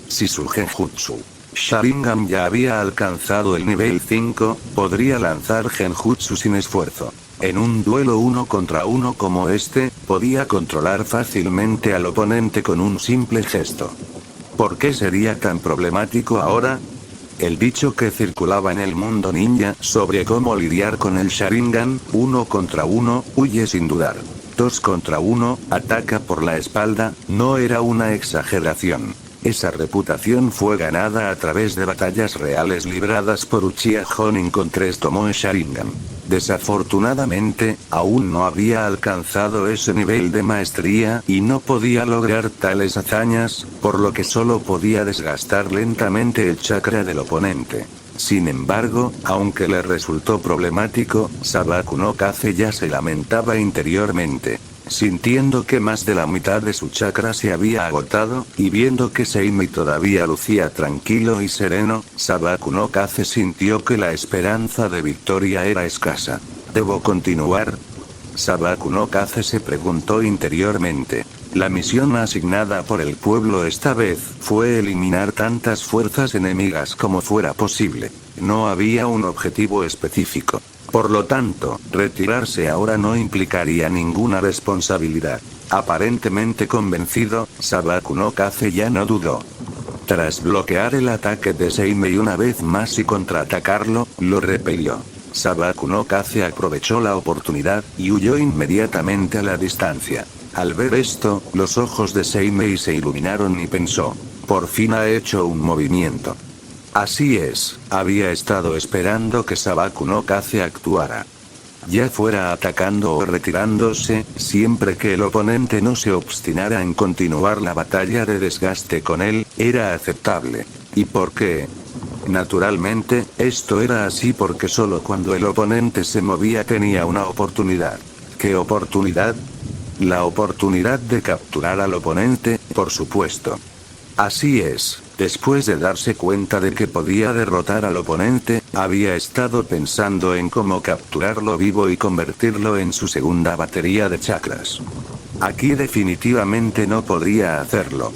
Si su genjutsu Sharingan ya había alcanzado el nivel 5, podría lanzar genjutsu sin esfuerzo. En un duelo 1 contra 1 como este, podía controlar fácilmente al oponente con un simple gesto. ¿Por qué sería tan problemático ahora? El dicho que circulaba en el mundo ninja sobre cómo lidiar con el Sharingan, 1 contra 1, huye sin dudar. 2 contra 1, ataca por la espalda, no era una exageración. Esa reputación fue ganada a través de batallas reales libradas por Uchiha Jonin con 3 Tomoe Sharingan. Desafortunadamente, aún no había alcanzado ese nivel de maestría y no podía lograr tales hazañas, por lo que solo podía desgastar lentamente el chakra del oponente. Sin embargo, aunque le resultó problemático, Sabaku no Kaze ya se lamentaba interiormente. Sintiendo que más de la mitad de su chakra se había agotado, y viendo que Seimei todavía lucía tranquilo y sereno, Sabaku no Kaze sintió que la esperanza de victoria era escasa. ¿Debo continuar? Sabaku no Kaze se preguntó interiormente. La misión asignada por el pueblo esta vez fue eliminar tantas fuerzas enemigas como fuera posible. No había un objetivo específico. Por lo tanto, retirarse ahora no implicaría ninguna responsabilidad. Aparentemente convencido, Sabaku no Kaze ya no dudó. Tras bloquear el ataque de Seimei una vez más y contraatacarlo, lo repelió. Sabaku no Kaze aprovechó la oportunidad y huyó inmediatamente a la distancia. Al ver esto, los ojos de Seimei se iluminaron y pensó: por fin ha hecho un movimiento. Así es, había estado esperando que Sabaku no Kaze actuara. Ya fuera atacando o retirándose, siempre que el oponente no se obstinara en continuar la batalla de desgaste con él, era aceptable. ¿Y por qué? Naturalmente, esto era así porque solo cuando el oponente se movía tenía una oportunidad. ¿Qué oportunidad? La oportunidad de capturar al oponente, por supuesto. Así es, después de darse cuenta de que podía derrotar al oponente, había estado pensando en cómo capturarlo vivo y convertirlo en su segunda batería de chakras. Aquí definitivamente no podría hacerlo.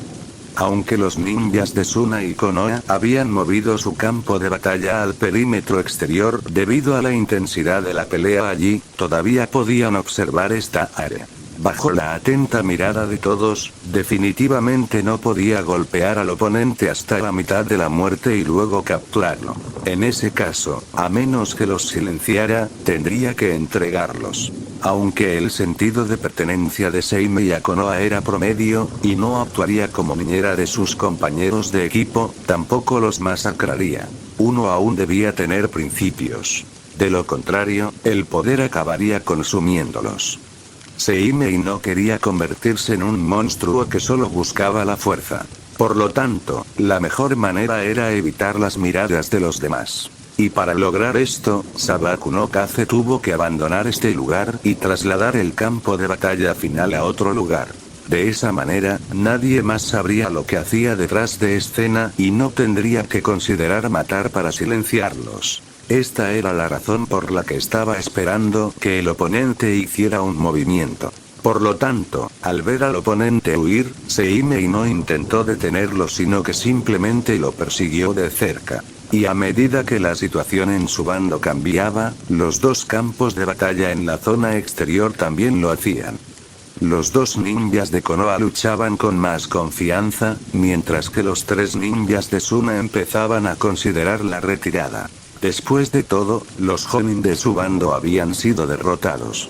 Aunque los ninjas de Suna y Konoha habían movido su campo de batalla al perímetro exterior debido a la intensidad de la pelea allí, todavía podían observar esta área. Bajo la atenta mirada de todos, definitivamente no podía golpear al oponente hasta la mitad de la muerte y luego capturarlo. En ese caso, a menos que los silenciara, tendría que entregarlos. Aunque el sentido de pertenencia de Seimei a Konoha era promedio, y no actuaría como niñera de sus compañeros de equipo, tampoco los masacraría. Uno aún debía tener principios. De lo contrario, el poder acabaría consumiéndolos. Seimei no quería convertirse en un monstruo que solo buscaba la fuerza. Por lo tanto, la mejor manera era evitar las miradas de los demás. Y para lograr esto, Sabaku no Kaze tuvo que abandonar este lugar y trasladar el campo de batalla final a otro lugar. De esa manera, nadie más sabría lo que hacía detrás de escena y no tendría que considerar matar para silenciarlos. Esta era la razón por la que estaba esperando que el oponente hiciera un movimiento. Por lo tanto, al ver al oponente huir, Seimei no intentó detenerlo sino que simplemente lo persiguió de cerca. Y a medida que la situación en su bando cambiaba, los dos campos de batalla en la zona exterior también lo hacían. Los dos ninjas de Konoha luchaban con más confianza, mientras que los tres ninjas de Suna empezaban a considerar la retirada. Después de todo, los Jonin de su bando habían sido derrotados.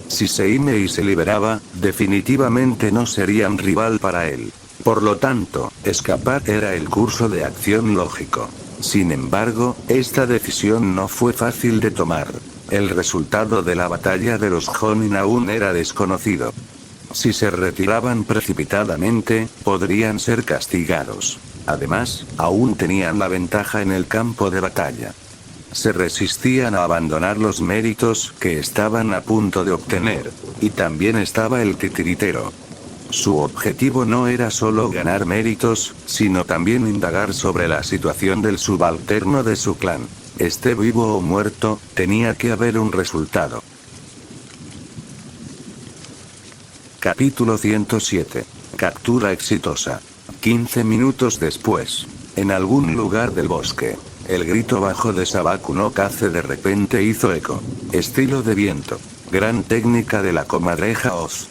Si Seimei se liberaba, definitivamente no serían rival para él. Por lo tanto, escapar era el curso de acción lógico. Sin embargo, esta decisión no fue fácil de tomar. El resultado de la batalla de los Jonin aún era desconocido. Si se retiraban precipitadamente, podrían ser castigados. Además, aún tenían la ventaja en el campo de batalla. Se resistían a abandonar los méritos que estaban a punto de obtener. Y también estaba el titiritero. Su objetivo no era solo ganar méritos, sino también indagar sobre la situación del subalterno de su clan. Esté vivo o muerto, tenía que haber un resultado. Capítulo 107. Captura exitosa. 15 minutos después. En algún lugar del bosque. El grito bajo de Sabaku no Kaze de repente hizo eco. Estilo de viento. Gran técnica de la comadreja Oz.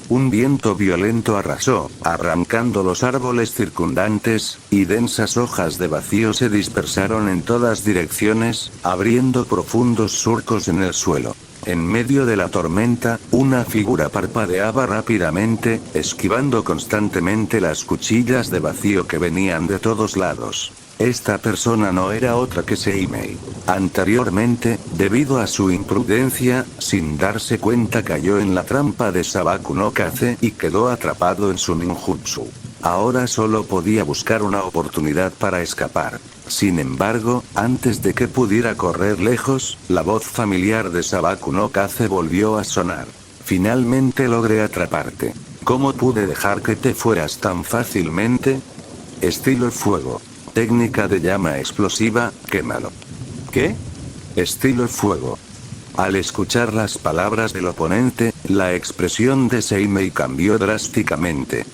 Un viento violento arrasó, arrancando los árboles circundantes, y densas hojas de vacío se dispersaron en todas direcciones, abriendo profundos surcos en el suelo. En medio de la tormenta, una figura parpadeaba rápidamente, esquivando constantemente las cuchillas de vacío que venían de todos lados. Esta persona no era otra que Seimei. Anteriormente, debido a su imprudencia, sin darse cuenta cayó en la trampa de Sabaku no Kaze y quedó atrapado en su ninjutsu. Ahora solo podía buscar una oportunidad para escapar. Sin embargo, antes de que pudiera correr lejos, la voz familiar de Sabaku no Kaze volvió a sonar. Finalmente logré atraparte. ¿Cómo pude dejar que te fueras tan fácilmente? Estilo fuego. Técnica de llama explosiva, quémalo. ¿Qué? Estilo fuego. Al escuchar las palabras del oponente, la expresión de Seimei cambió drásticamente.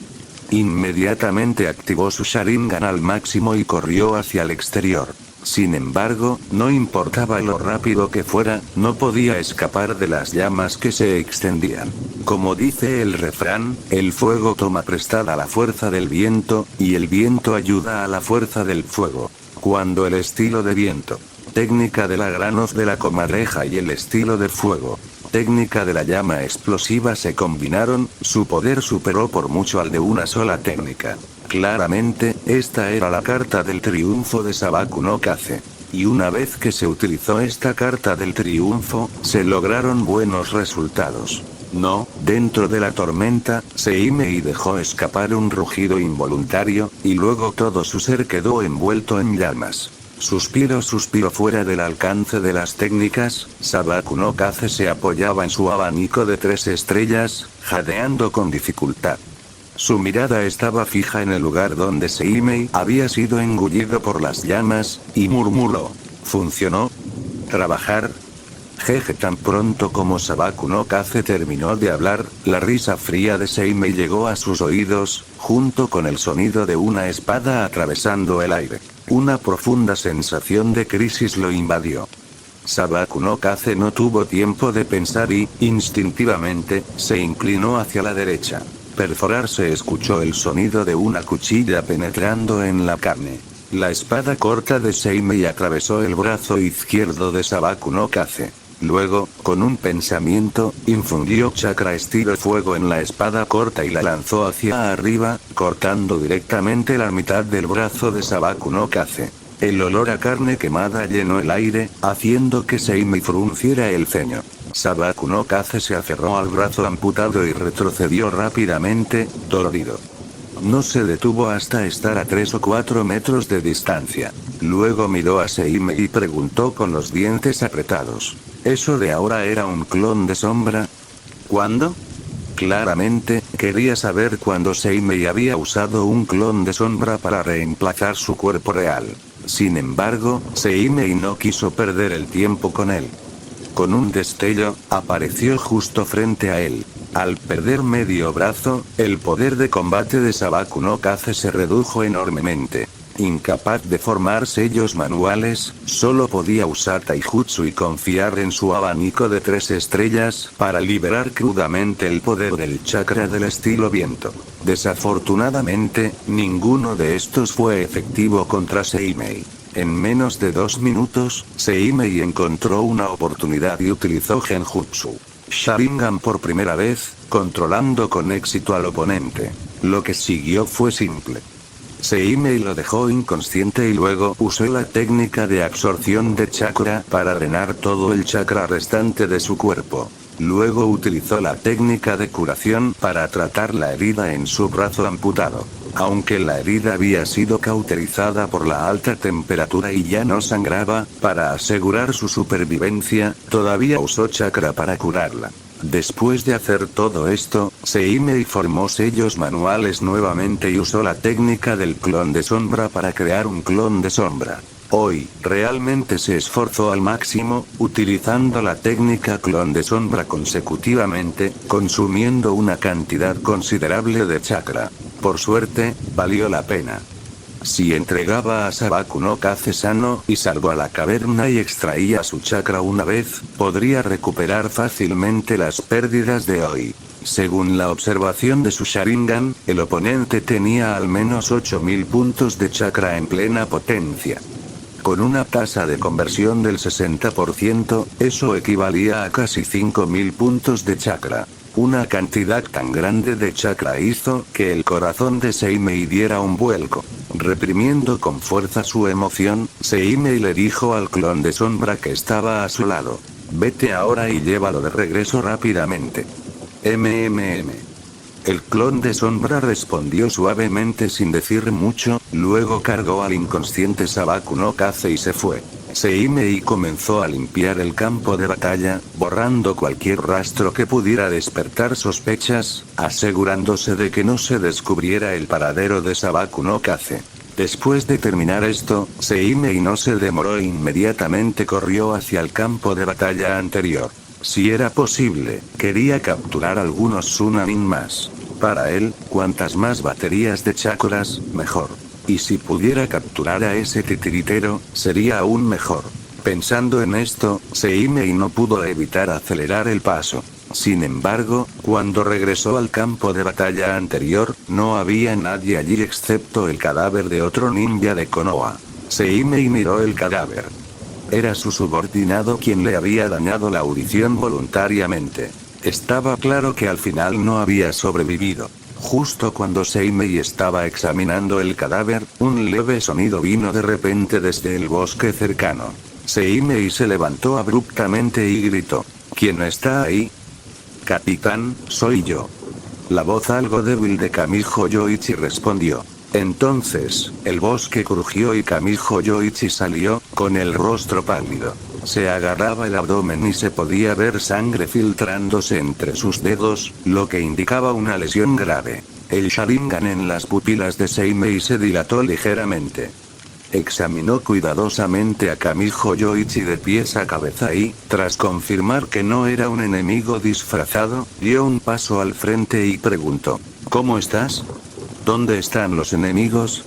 Inmediatamente activó su Sharingan al máximo y corrió hacia el exterior. Sin embargo, no importaba lo rápido que fuera, no podía escapar de las llamas que se extendían. Como dice el refrán, el fuego toma prestada la fuerza del viento, y el viento ayuda a la fuerza del fuego. Cuando el estilo de viento, técnica de la gran hoz de la comadreja y el estilo de fuego, técnica de la llama explosiva se combinaron, su poder superó por mucho al de una sola técnica. Claramente, esta era la carta del triunfo de Sabaku no Kaze. Y una vez que se utilizó esta carta del triunfo, se lograron buenos resultados. No, dentro de la tormenta, Seimei dejó escapar un rugido involuntario, y luego todo su ser quedó envuelto en llamas. Suspiro fuera del alcance de las técnicas, Sabaku no Kaze se apoyaba en su abanico de 3 estrellas, jadeando con dificultad. Su mirada estaba fija en el lugar donde Seimei había sido engullido por las llamas, y murmuró. ¿Funcionó? ¿Trabajar? Jeje. Tan pronto como Sabaku no Kaze terminó de hablar, la risa fría de Seimei llegó a sus oídos, junto con el sonido de una espada atravesando el aire. Una profunda sensación de crisis lo invadió. Sabaku no Kaze no tuvo tiempo de pensar y, instintivamente, se inclinó hacia la derecha. Perforar se escuchó el sonido de una cuchilla penetrando en la carne. La espada corta de Seimei atravesó el brazo izquierdo de Sabaku no Kaze. Luego, con un pensamiento, infundió chakra estilo fuego en la espada corta y la lanzó hacia arriba, cortando directamente la mitad del brazo de Sabaku no Kaze. El olor a carne quemada llenó el aire, haciendo que Seimei frunciera el ceño. Sabaku no Kaze se aferró al brazo amputado y retrocedió rápidamente, dolorido. No se detuvo hasta estar a 3 o 4 metros de distancia. Luego miró a Seimei y preguntó con los dientes apretados. ¿Eso de ahora era un clon de sombra? ¿Cuándo? Claramente, quería saber cuándo Seimei había usado un clon de sombra para reemplazar su cuerpo real. Sin embargo, Seimei no quiso perder el tiempo con él. Con un destello, apareció justo frente a él. Al perder medio brazo, el poder de combate de Sabaku no Kaze se redujo enormemente. Incapaz de formar sellos manuales, solo podía usar taijutsu y confiar en su abanico de 3 estrellas para liberar crudamente el poder del chakra del estilo viento. Desafortunadamente, ninguno de estos fue efectivo contra Seimei. En menos de 2 minutos, Seimei encontró una oportunidad y utilizó Genjutsu Sharingan por primera vez, controlando con éxito al oponente. Lo que siguió fue simple. Seimei lo dejó inconsciente y luego usó la técnica de absorción de chakra para drenar todo el chakra restante de su cuerpo. Luego utilizó la técnica de curación para tratar la herida en su brazo amputado. Aunque la herida había sido cauterizada por la alta temperatura y ya no sangraba, para asegurar su supervivencia, todavía usó chakra para curarla. Después de hacer todo esto, Seimei formó sellos manuales nuevamente y usó la técnica del clon de sombra para crear un clon de sombra. Hoy, realmente se esforzó al máximo, utilizando la técnica clon de sombra consecutivamente, consumiendo una cantidad considerable de chakra. Por suerte, valió la pena. Si entregaba a Sabaku no Kaze sano y salvo a la caverna y extraía su chakra una vez, podría recuperar fácilmente las pérdidas de hoy. Según la observación de su Sharingan, el oponente tenía al menos 8000 puntos de chakra en plena potencia. Con una tasa de conversión del 60%, eso equivalía a casi 5000 puntos de chakra. Una cantidad tan grande de chakra hizo que el corazón de Seimei diera un vuelco. Reprimiendo con fuerza su emoción, Seimei le dijo al clon de sombra que estaba a su lado: vete ahora y llévalo de regreso rápidamente. El clon de sombra respondió suavemente sin decir mucho, luego cargó al inconsciente Sabaku no Kaze y se fue. Seimei comenzó a limpiar el campo de batalla, borrando cualquier rastro que pudiera despertar sospechas, asegurándose de que no se descubriera el paradero de Sabaku no Kaze. Después de terminar esto, Seimei no se demoró e inmediatamente corrió hacia el campo de batalla anterior. Si era posible, quería capturar algunos Sunanin más. Para él, cuantas más baterías de chakras, mejor. Y si pudiera capturar a ese titiritero, sería aún mejor. Pensando en esto, Seimei no pudo evitar acelerar el paso. Sin embargo, cuando regresó al campo de batalla anterior, no había nadie allí excepto el cadáver de otro ninja de Konoha. Seimei miró el cadáver. Era su subordinado quien le había dañado la audición voluntariamente. Estaba claro que al final no había sobrevivido. Justo cuando Seimei estaba examinando el cadáver, un leve sonido vino de repente desde el bosque cercano. Seimei se levantó abruptamente y gritó: ¿Quién está ahí? Capitán, soy yo. La voz algo débil de Kamijo Yoichi respondió. Entonces, el bosque crujió y Kamijo Yoichi salió, con el rostro pálido. Se agarraba el abdomen y se podía ver sangre filtrándose entre sus dedos, lo que indicaba una lesión grave. El Sharingan en las pupilas de Seimei se dilató ligeramente. Examinó cuidadosamente a Kamijo Yoichi de pies a cabeza y, tras confirmar que no era un enemigo disfrazado, dio un paso al frente y preguntó: ¿Cómo estás? ¿Dónde están los enemigos?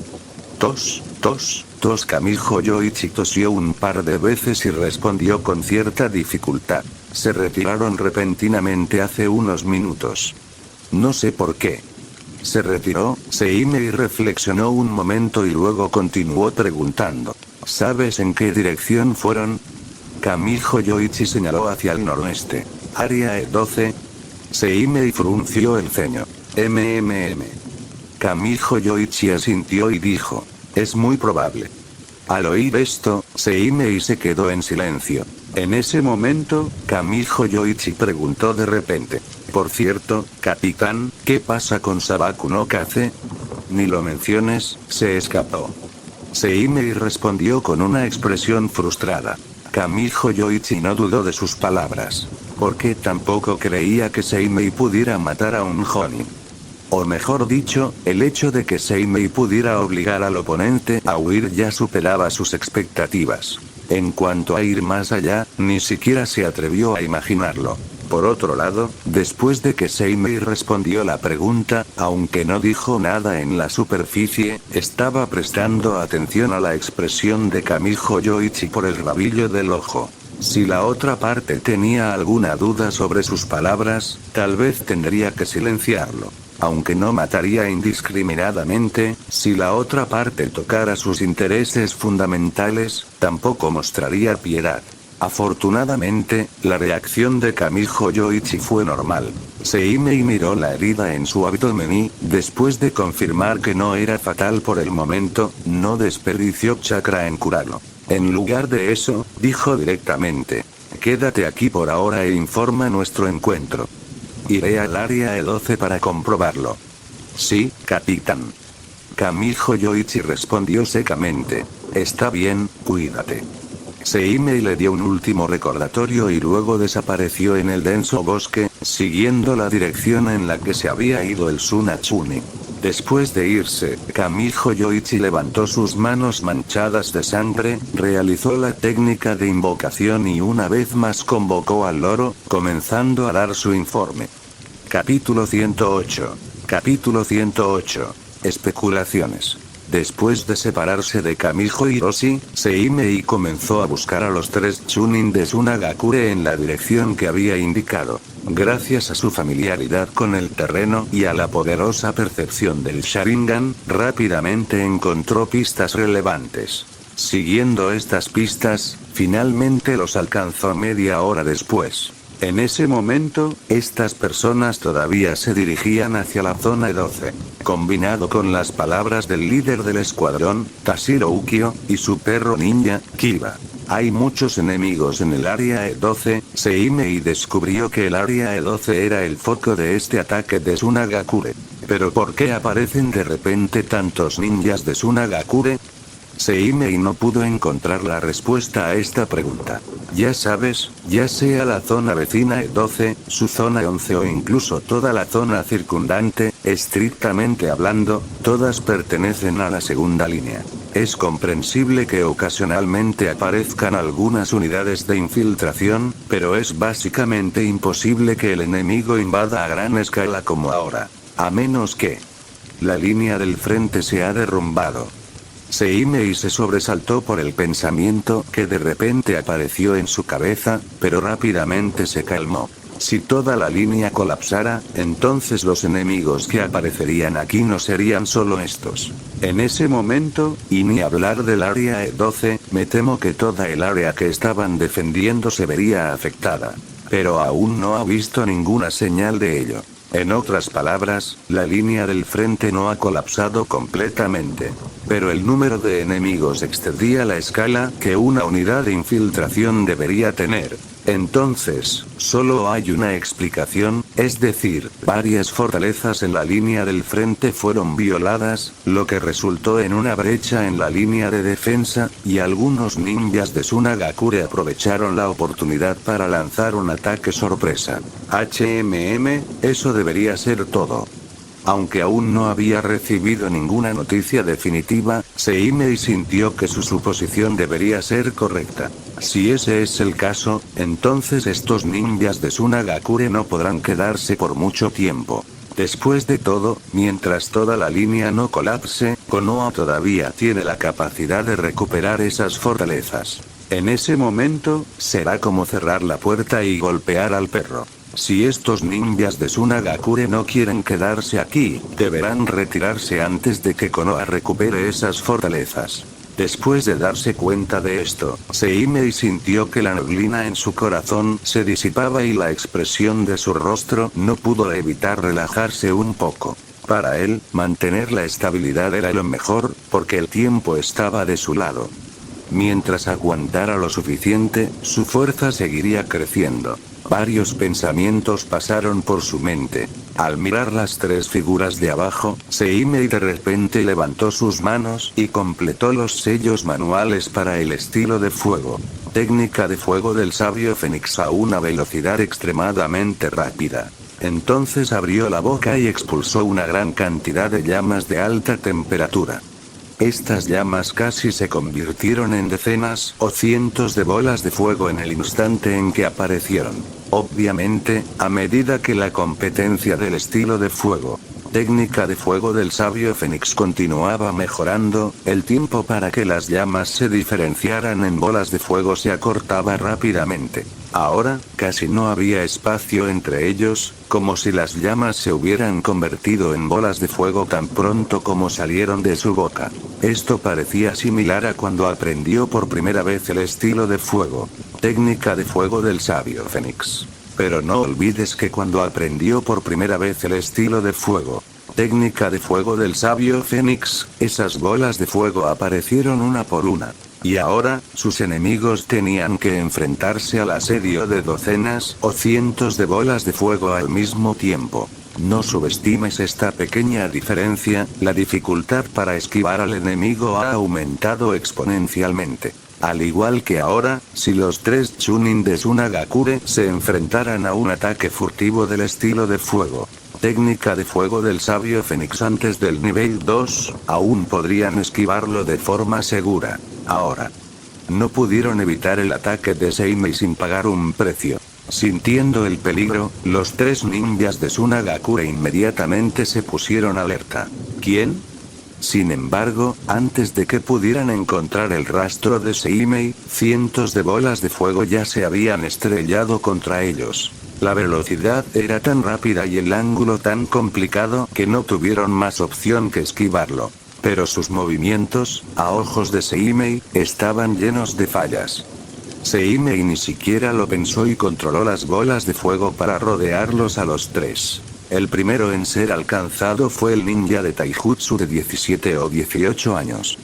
Tos. Kamijo Yoichi tosió un par de veces y respondió con cierta dificultad. Se retiraron repentinamente hace unos minutos. No sé por qué. Se retiró. Seimei reflexionó un momento y luego continuó preguntando: ¿Sabes en qué dirección fueron? Kamijo Yoichi señaló hacia el noroeste. Área E12. Seimei frunció el ceño. Kamijo Yoichi asintió y dijo: es muy probable. Al oír esto, Seimei se quedó en silencio. En ese momento, Kamijo Yoichi preguntó de repente: por cierto, capitán, ¿qué pasa con Sabaku no Kaze? Ni lo menciones, se escapó. Seimei respondió con una expresión frustrada. Kamijo Yoichi no dudó de sus palabras. Porque tampoco creía que Seimei pudiera matar a un Jonin. O mejor dicho, el hecho de que Seimei pudiera obligar al oponente a huir ya superaba sus expectativas. En cuanto a ir más allá, ni siquiera se atrevió a imaginarlo. Por otro lado, después de que Seimei respondió la pregunta, aunque no dijo nada en la superficie, estaba prestando atención a la expresión de Kamijo Yoichi por el rabillo del ojo. Si la otra parte tenía alguna duda sobre sus palabras, tal vez tendría que silenciarlo. Aunque no mataría indiscriminadamente, si la otra parte tocara sus intereses fundamentales, tampoco mostraría piedad. Afortunadamente, la reacción de Kamijo Yoichi fue normal. Seimei miró la herida en su abdomen y, después de confirmar que no era fatal por el momento, no desperdició chakra en curarlo. En lugar de eso, dijo directamente: quédate aquí por ahora e informa nuestro encuentro. Iré al área E12 para comprobarlo. Sí, capitán. Kamijo Yoichi respondió secamente. Está bien, cuídate. Seimei le dio un último recordatorio y luego desapareció en el denso bosque, siguiendo la dirección en la que se había ido el Tsunachuni. Después de irse, Kamijo Yoichi levantó sus manos manchadas de sangre, realizó la técnica de invocación y una vez más convocó al loro, comenzando a dar su informe. Capítulo 108. Capítulo 108. Especulaciones. Después de separarse de Kamijo Hiroshi, Seimei comenzó a buscar a los 3 Chunin de Tsunagakure en la dirección que había indicado. Gracias a su familiaridad con el terreno y a la poderosa percepción del Sharingan, rápidamente encontró pistas relevantes. Siguiendo estas pistas, finalmente los alcanzó media hora después. En ese momento, estas personas todavía se dirigían hacia la zona E12. Combinado con las palabras del líder del escuadrón, Tashiro Ukyo, y su perro ninja, Kiba. Hay muchos enemigos en el área E12, Seimei descubrió que el área E12 era el foco de este ataque de Tsunagakure. Pero ¿por qué aparecen de repente tantos ninjas de Tsunagakure? Seimei no pudo encontrar la respuesta a esta pregunta. Ya sabes, ya sea la zona vecina E12, su zona 11 o incluso toda la zona circundante, estrictamente hablando, todas pertenecen a la segunda línea. Es comprensible que ocasionalmente aparezcan algunas unidades de infiltración, pero es básicamente imposible que el enemigo invada a gran escala como ahora. A menos que la línea del frente se ha derrumbado. Seimei se sobresaltó por el pensamiento que de repente apareció en su cabeza, pero rápidamente se calmó. Si toda la línea colapsara, entonces los enemigos que aparecerían aquí no serían solo estos. En ese momento, y ni hablar del área E12, me temo que toda el área que estaban defendiendo se vería afectada. Pero aún no ha visto ninguna señal de ello. En otras palabras, la línea del frente no ha colapsado completamente. Pero el número de enemigos excedía la escala que una unidad de infiltración debería tener. Entonces, solo hay una explicación, es decir, varias fortalezas en la línea del frente fueron violadas, lo que resultó en una brecha en la línea de defensa, y algunos ninjas de Tsunagakure aprovecharon la oportunidad para lanzar un ataque sorpresa. Eso debería ser todo. Aunque aún no había recibido ninguna noticia definitiva, Seimei sintió que su suposición debería ser correcta. Si ese es el caso, entonces estos ninjas de Tsunagakure no podrán quedarse por mucho tiempo. Después de todo, mientras toda la línea no colapse, Konoha todavía tiene la capacidad de recuperar esas fortalezas. En ese momento, será como cerrar la puerta y golpear al perro. Si estos ninjas de Tsunagakure no quieren quedarse aquí, deberán retirarse antes de que Konoha recupere esas fortalezas. Después de darse cuenta de esto, Seimei sintió que la neblina en su corazón se disipaba y la expresión de su rostro no pudo evitar relajarse un poco. Para él, mantener la estabilidad era lo mejor, porque el tiempo estaba de su lado. Mientras aguantara lo suficiente, su fuerza seguiría creciendo. Varios pensamientos pasaron por su mente. Al mirar las 3 figuras de abajo, Seimei de repente levantó sus manos y completó los sellos manuales para el estilo de fuego. Técnica de fuego del sabio Fénix a una velocidad extremadamente rápida. Entonces abrió la boca y expulsó una gran cantidad de llamas de alta temperatura. Estas llamas casi se convirtieron en decenas o cientos de bolas de fuego en el instante en que aparecieron. Obviamente, a medida que la competencia del estilo de fuego técnica de fuego del sabio Fénix continuaba mejorando, el tiempo para que las llamas se diferenciaran en bolas de fuego se acortaba rápidamente. Ahora, casi no había espacio entre ellos, como si las llamas se hubieran convertido en bolas de fuego tan pronto como salieron de su boca. Esto parecía similar a cuando aprendió por primera vez el estilo de fuego. Técnica de fuego del sabio Fénix. Pero no olvides que cuando aprendió por primera vez el estilo de fuego, técnica de fuego del sabio Fénix, esas bolas de fuego aparecieron una por una. Y ahora, sus enemigos tenían que enfrentarse al asedio de docenas o cientos de bolas de fuego al mismo tiempo. No subestimes esta pequeña diferencia, la dificultad para esquivar al enemigo ha aumentado exponencialmente. Al igual que ahora, si los 3 Chunin de Tsunagakure se enfrentaran a un ataque furtivo del estilo de fuego, técnica de fuego del sabio Fénix antes del nivel 2, aún podrían esquivarlo de forma segura. Ahora, no pudieron evitar el ataque de Seimei sin pagar un precio. Sintiendo el peligro, los 3 ninjas de Tsunagakure inmediatamente se pusieron alerta. ¿Quién? Sin embargo, antes de que pudieran encontrar el rastro de Seimei, cientos de bolas de fuego ya se habían estrellado contra ellos. La velocidad era tan rápida y el ángulo tan complicado que no tuvieron más opción que esquivarlo. Pero sus movimientos, a ojos de Seimei, estaban llenos de fallas. Seimei ni siquiera lo pensó y controló las bolas de fuego para rodearlos a los 3. El primero en ser alcanzado fue el ninja de Taijutsu de 17 o 18 años.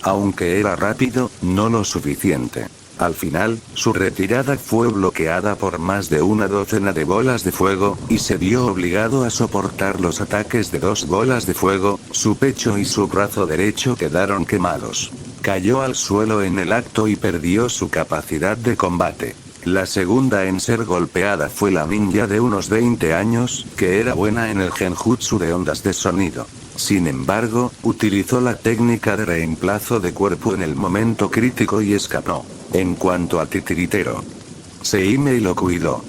Aunque era rápido, no lo suficiente. Al final, su retirada fue bloqueada por más de una docena de bolas de fuego, y se vio obligado a soportar los ataques de 2 bolas de fuego, su pecho y su brazo derecho quedaron quemados. Cayó al suelo en el acto y perdió su capacidad de combate. La segunda en ser golpeada fue la ninja de unos 20 años, que era buena en el genjutsu de ondas de sonido. Sin embargo, utilizó la técnica de reemplazo de cuerpo en el momento crítico y escapó. En cuanto a Titiritero, Seimei lo cuidó.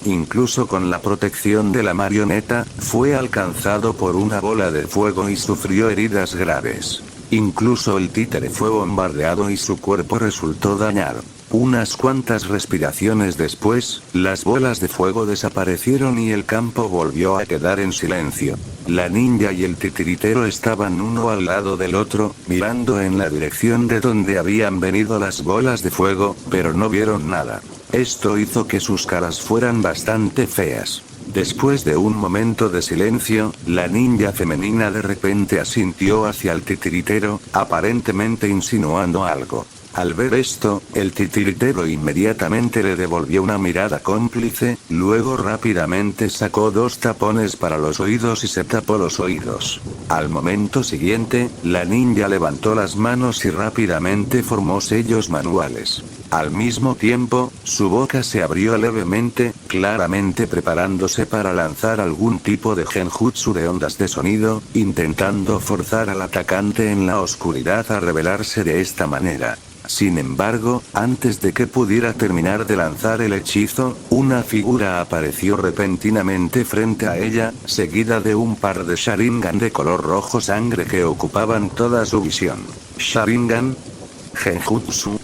Incluso con la protección de la marioneta, fue alcanzado por una bola de fuego y sufrió heridas graves. Incluso el títere fue bombardeado y su cuerpo resultó dañado. Unas cuantas respiraciones después, las bolas de fuego desaparecieron y el campo volvió a quedar en silencio. La ninja y el titiritero estaban uno al lado del otro, mirando en la dirección de donde habían venido las bolas de fuego, pero no vieron nada. Esto hizo que sus caras fueran bastante feas. Después de un momento de silencio, la ninja femenina de repente asintió hacia el titiritero, aparentemente insinuando algo. Al ver esto, el titiritero inmediatamente le devolvió una mirada cómplice, luego rápidamente sacó 2 tapones para los oídos y se tapó los oídos. Al momento siguiente, la ninja levantó las manos y rápidamente formó sellos manuales. Al mismo tiempo, su boca se abrió levemente, claramente preparándose para lanzar algún tipo de genjutsu de ondas de sonido, intentando forzar al atacante en la oscuridad a revelarse de esta manera. Sin embargo, antes de que pudiera terminar de lanzar el hechizo, una figura apareció repentinamente frente a ella, seguida de un par de Sharingan de color rojo sangre que ocupaban toda su visión. Sharingan. Genjutsu.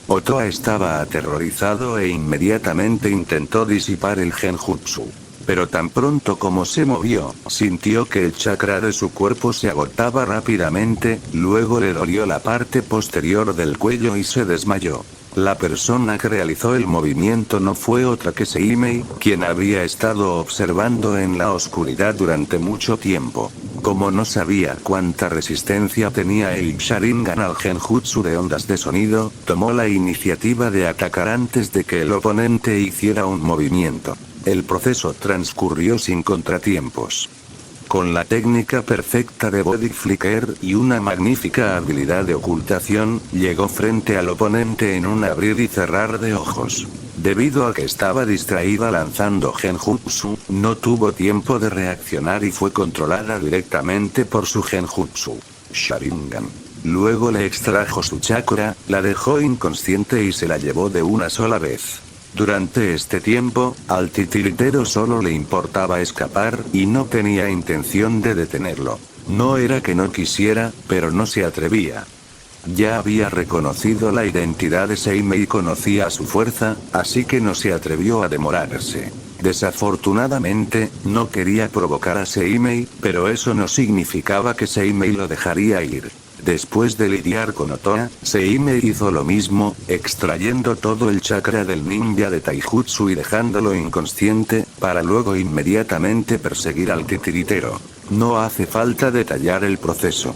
Otoa estaba aterrorizado e inmediatamente intentó disipar el genjutsu. Pero tan pronto como se movió, sintió que el chakra de su cuerpo se agotaba rápidamente, luego le dolió la parte posterior del cuello y se desmayó. La persona que realizó el movimiento no fue otra que Seimei, quien había estado observando en la oscuridad durante mucho tiempo. Como no sabía cuánta resistencia tenía el Sharingan al genjutsu de ondas de sonido, tomó la iniciativa de atacar antes de que el oponente hiciera un movimiento. El proceso transcurrió sin contratiempos. Con la técnica perfecta de Body Flicker y una magnífica habilidad de ocultación, llegó frente al oponente en un abrir y cerrar de ojos. Debido a que estaba distraída lanzando genjutsu, no tuvo tiempo de reaccionar y fue controlada directamente por su genjutsu, Sharingan. Luego le extrajo su chakra, la dejó inconsciente y se la llevó de una sola vez. Durante este tiempo, al titiritero solo le importaba escapar y no tenía intención de detenerlo. No era que no quisiera, pero no se atrevía. Ya había reconocido la identidad de Seimei y conocía su fuerza, así que no se atrevió a demorarse. Desafortunadamente, no quería provocar a Seimei, pero eso no significaba que Seimei lo dejaría ir. Después de lidiar con Otoa, Seimei hizo lo mismo, extrayendo todo el chakra del ninja de Taijutsu y dejándolo inconsciente, para luego inmediatamente perseguir al titiritero. No hace falta detallar el proceso.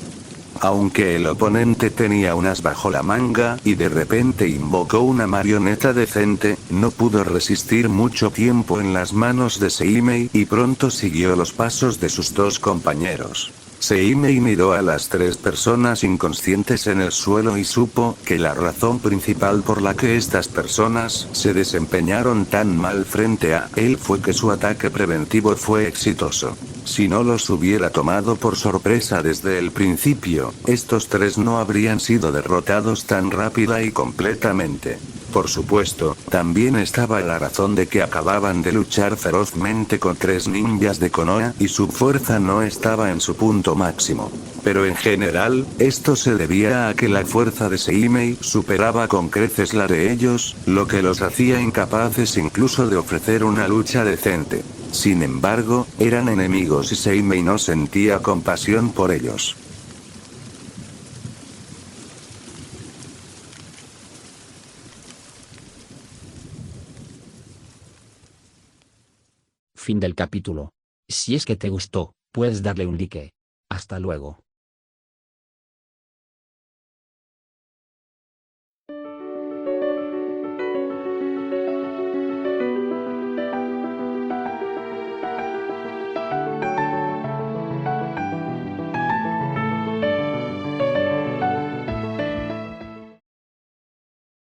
Aunque el oponente tenía un as bajo la manga y de repente invocó una marioneta decente, no pudo resistir mucho tiempo en las manos de Seimei y pronto siguió los pasos de sus dos compañeros. Seimei miró a las tres personas inconscientes en el suelo y supo que la razón principal por la que estas personas se desempeñaron tan mal frente a él fue que su ataque preventivo fue exitoso. Si no los hubiera tomado por sorpresa desde el principio, estos tres no habrían sido derrotados tan rápida y completamente. Por supuesto, también estaba la razón de que acababan de luchar ferozmente con tres ninjas de Konoha y su fuerza no estaba en su punto máximo. Pero en general, esto se debía a que la fuerza de Seimei superaba con creces la de ellos, lo que los hacía incapaces incluso de ofrecer una lucha decente. Sin embargo, eran enemigos y Seimei no sentía compasión por ellos. Fin del capítulo. Si es que te gustó, puedes darle un like. Hasta luego.